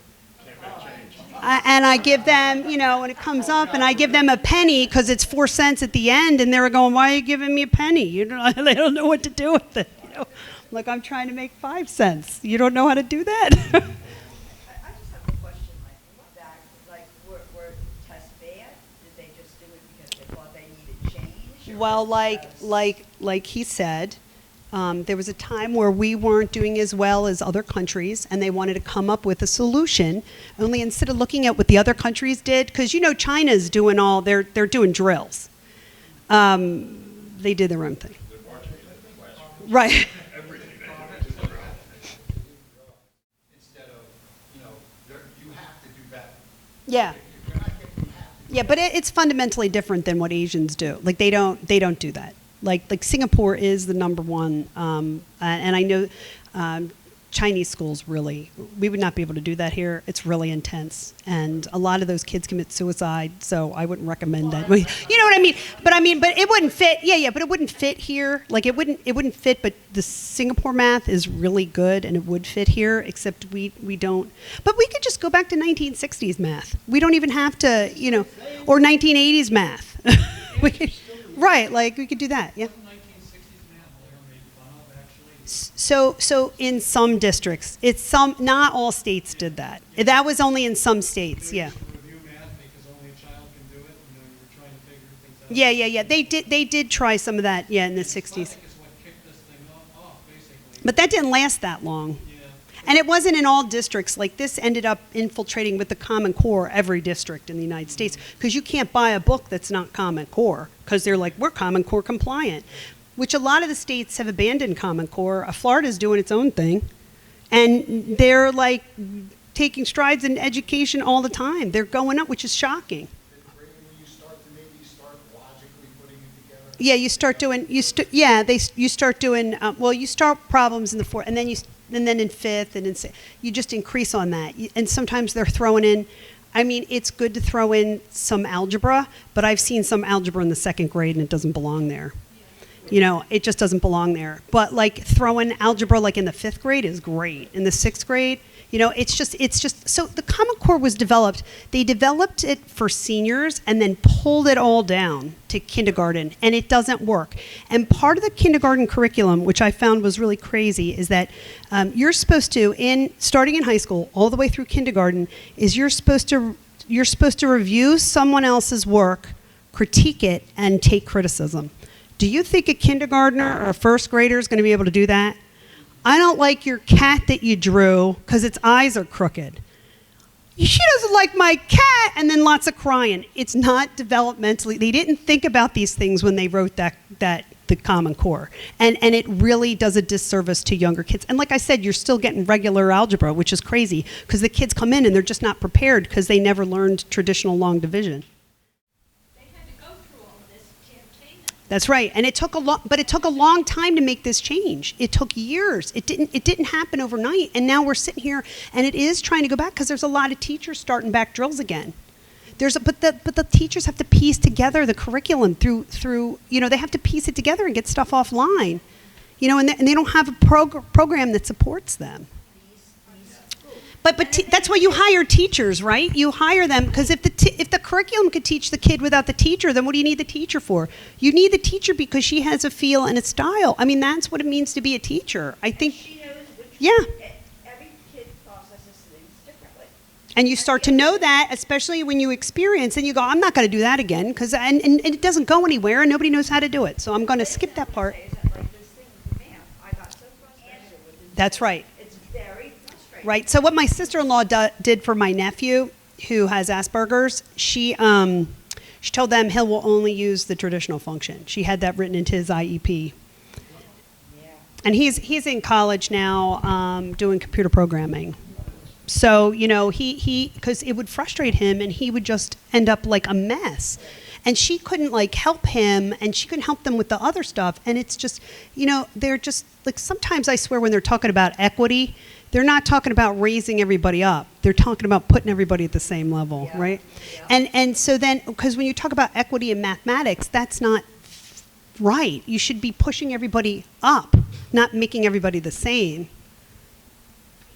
and I give them, when it comes up, and I give them a penny because it's 4 cents at the end, and they're going, "Why are you giving me a penny?" They don't know what to do with it. Like I'm trying to make 5 cents. You don't know how to do that. I just have a question like that. Like, were tests bad? Did they just do it because they thought they needed change? Well, like he said, there was a time where we weren't doing as well as other countries, and they wanted to come up with a solution. Only instead of looking at what the other countries did, because China's doing they're doing drills. They did their own thing. Right. Instead of, you have to do better. Yeah. You're not getting, you have to. Yeah, but it's fundamentally different than what Asians do. Like they don't do that. Like Singapore is the number one, and I know Chinese schools really, we would not be able to do that here. It's really intense, and a lot of those kids commit suicide. So I wouldn't recommend that. You know what I mean? But it wouldn't fit. Yeah. But it wouldn't fit here. Like it wouldn't fit. But the Singapore math is really good, and it would fit here. Except we don't. But we could just go back to 1960s math. We don't even have to, or 1980s math. We could. Right, like we could do that, yeah. So in some districts, not all states did that. That was only in some states, yeah. Yeah. They did try some of that, yeah, in the 60s. But that didn't last that long. And it wasn't in all districts. Like this ended up infiltrating with the Common Core every district in the United States, because you can't buy a book that's not Common Core, because they're like, we're Common Core compliant, which a lot of the states have abandoned Common Core. Florida's doing its own thing, and they're like taking strides in education all the time. They're going up, which is shocking. When you start to maybe start logically putting it together. Yeah, you start doing, you start doing, you start problems in the fourth, and then in fifth, and you just increase on that. And sometimes they're throwing in, it's good to throw in some algebra, but I've seen some algebra in the 2nd grade, and it doesn't belong there. It just doesn't belong there. But like throwing algebra like in the 5th grade is great. In the 6th grade, it's just, so the Common Core was developed. They developed it for seniors and then pulled it all down to kindergarten, and it doesn't work. And part of the kindergarten curriculum, which I found was really crazy, is that you're supposed to, starting in high school all the way through kindergarten, is you're supposed to review someone else's work, critique it, and take criticism. Do you think a kindergartner or a 1st grader is going to be able to do that? I don't like your cat that you drew because its eyes are crooked. She doesn't like my cat, and then lots of crying. It's not developmentally. They didn't think about these things when they wrote the Common Core. And it really does a disservice to younger kids. And like I said, you're still getting regular algebra, which is crazy, because the kids come in and they're just not prepared because they never learned traditional long division. They had to go through all That's right. And it took a long time to make this change. It took years. It didn't happen overnight. And now we're sitting here and it is trying to go back because there's a lot of teachers starting back drills again. But the teachers have to piece together the curriculum through they have to piece it together and get stuff offline. And they don't have a program that supports them. But that's why you hire teachers, right? You hire them because if the curriculum could teach the kid without the teacher, then what do you need the teacher for? You need the teacher because she has a feel and a style. I mean, that's what it means to be a teacher. I think. She knows which Yeah. every kid processes things differently. And you start to know that, especially when you experience, and you go, I'm not going to do that again because and it doesn't go anywhere and nobody knows how to do it. So I'm going to skip that part. Say is that, like, this thing with math, I got so frustrated with it. That's right. It's very frustrating. Right. So what my sister-in-law did for my nephew, who has Asperger's, she told them he will only use the traditional function. She had that written into his IEP. Yeah. And he's in college now, doing computer programming. So he because it would frustrate him, and he would just end up like a mess. And she couldn't help him, and she couldn't help them with the other stuff. And it's just, they're just like, sometimes I swear when they're talking about equity, they're not talking about raising everybody up. They're talking about putting everybody at the same level, Yeah. right? Yeah. And so then, because when you talk about equity in mathematics, that's not right. You should be pushing everybody up, not making everybody the same.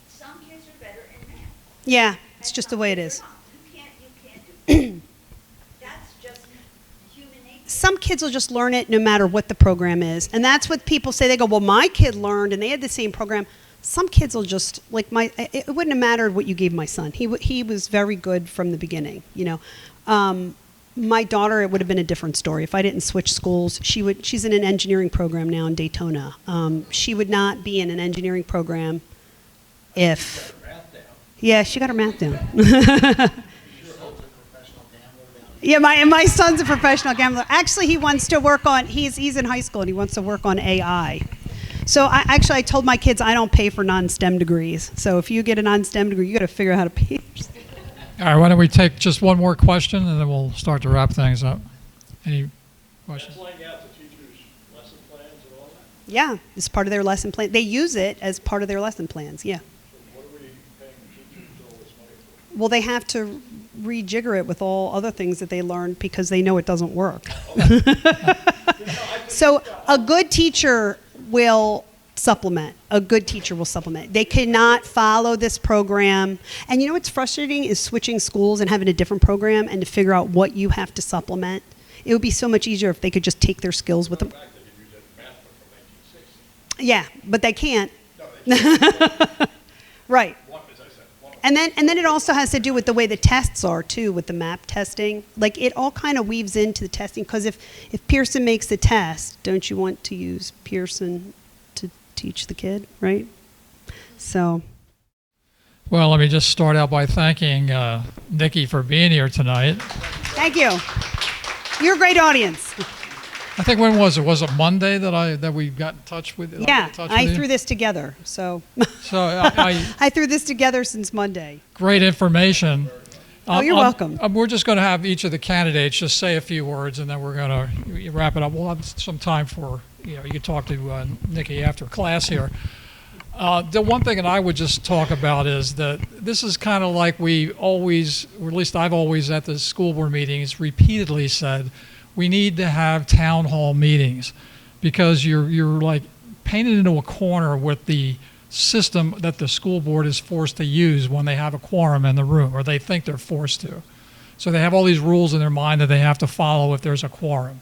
Some kids are better in math. Yeah, it's and just the some way it kids is. are not. You can't do that's just human nature. Some kids will just learn it no matter what the program is. And that's what people say. They go, well, my kid learned and they had the same program. Some kids will just, it wouldn't have mattered what you gave my son. He was very good from the beginning, My daughter, it would have been a different story. If I didn't switch schools, she's in an engineering program now in Daytona. She would not be in an engineering program if... Yeah, she got her math down. Yeah, my son's a professional gambler. Actually, he wants to work on, he's in high school and he wants to work on AI. So I told my kids I don't pay for non-STEM degrees. So if you get a non-STEM degree, you got to figure out how to pay. All right, why don't we take just one more question and then we'll start to wrap things up. Any questions? That's laying out the teachers' lesson plans and all that. Yeah, it's part of their lesson plan. They use it as part of their lesson plans, yeah. So what are we paying the teachers all this money for? Well, they have to rejigger it with all other things that they learned because they know it doesn't work. So a good teacher will supplement. A good teacher will supplement. They cannot follow this program. And what's frustrating is switching schools and having a different program and to figure out what you have to supplement. It would be so much easier if they could just take their skills with them. Back they could use that math book from 1960. Yeah, but they can't. No, they Right. one, as I said, one. And then it also has to do with the way the tests are too, with the map testing. Like it all kind of weaves into the testing because if Pearson makes the test, don't you want to use Pearson to teach the kid, right? So. Well, let me just start out by thanking Nikki for being here tonight. Thank you. You're a great audience. I think when was it? Was it Monday that we got in touch with? Yeah, I threw this together. So So I I threw this together since Monday. great information. Oh, you're welcome. We're just going to have each of the candidates just say a few words, and then we're going to wrap it up. We'll have some time for, you can talk to Nikki after class here. The one thing that I would just talk about is that this is kind of like we always, or at least I've always at the school board meetings repeatedly said, we need to have town hall meetings because you're like painted into a corner with the system that the school board is forced to use when they have a quorum in the room, or they think they're forced to. So they have all these rules in their mind that they have to follow if there's a quorum.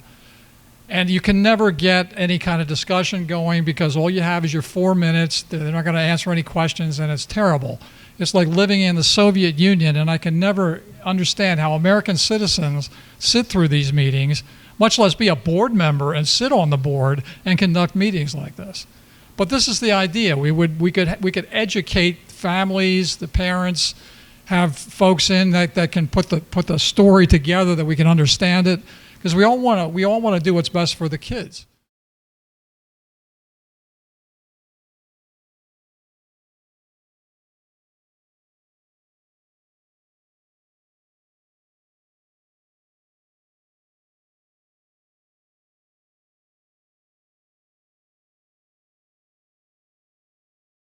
And you can never get any kind of discussion going because all you have is your 4 minutes. They're not going to answer any questions, and it's terrible. It's like living in the Soviet Union, and I can never understand how American citizens sit through these meetings, much less be a board member and sit on the board and conduct meetings like this. But this is the idea. We could educate families, the parents, have folks in that can put the story together that we can understand it, because we all want to do what's best for the kids.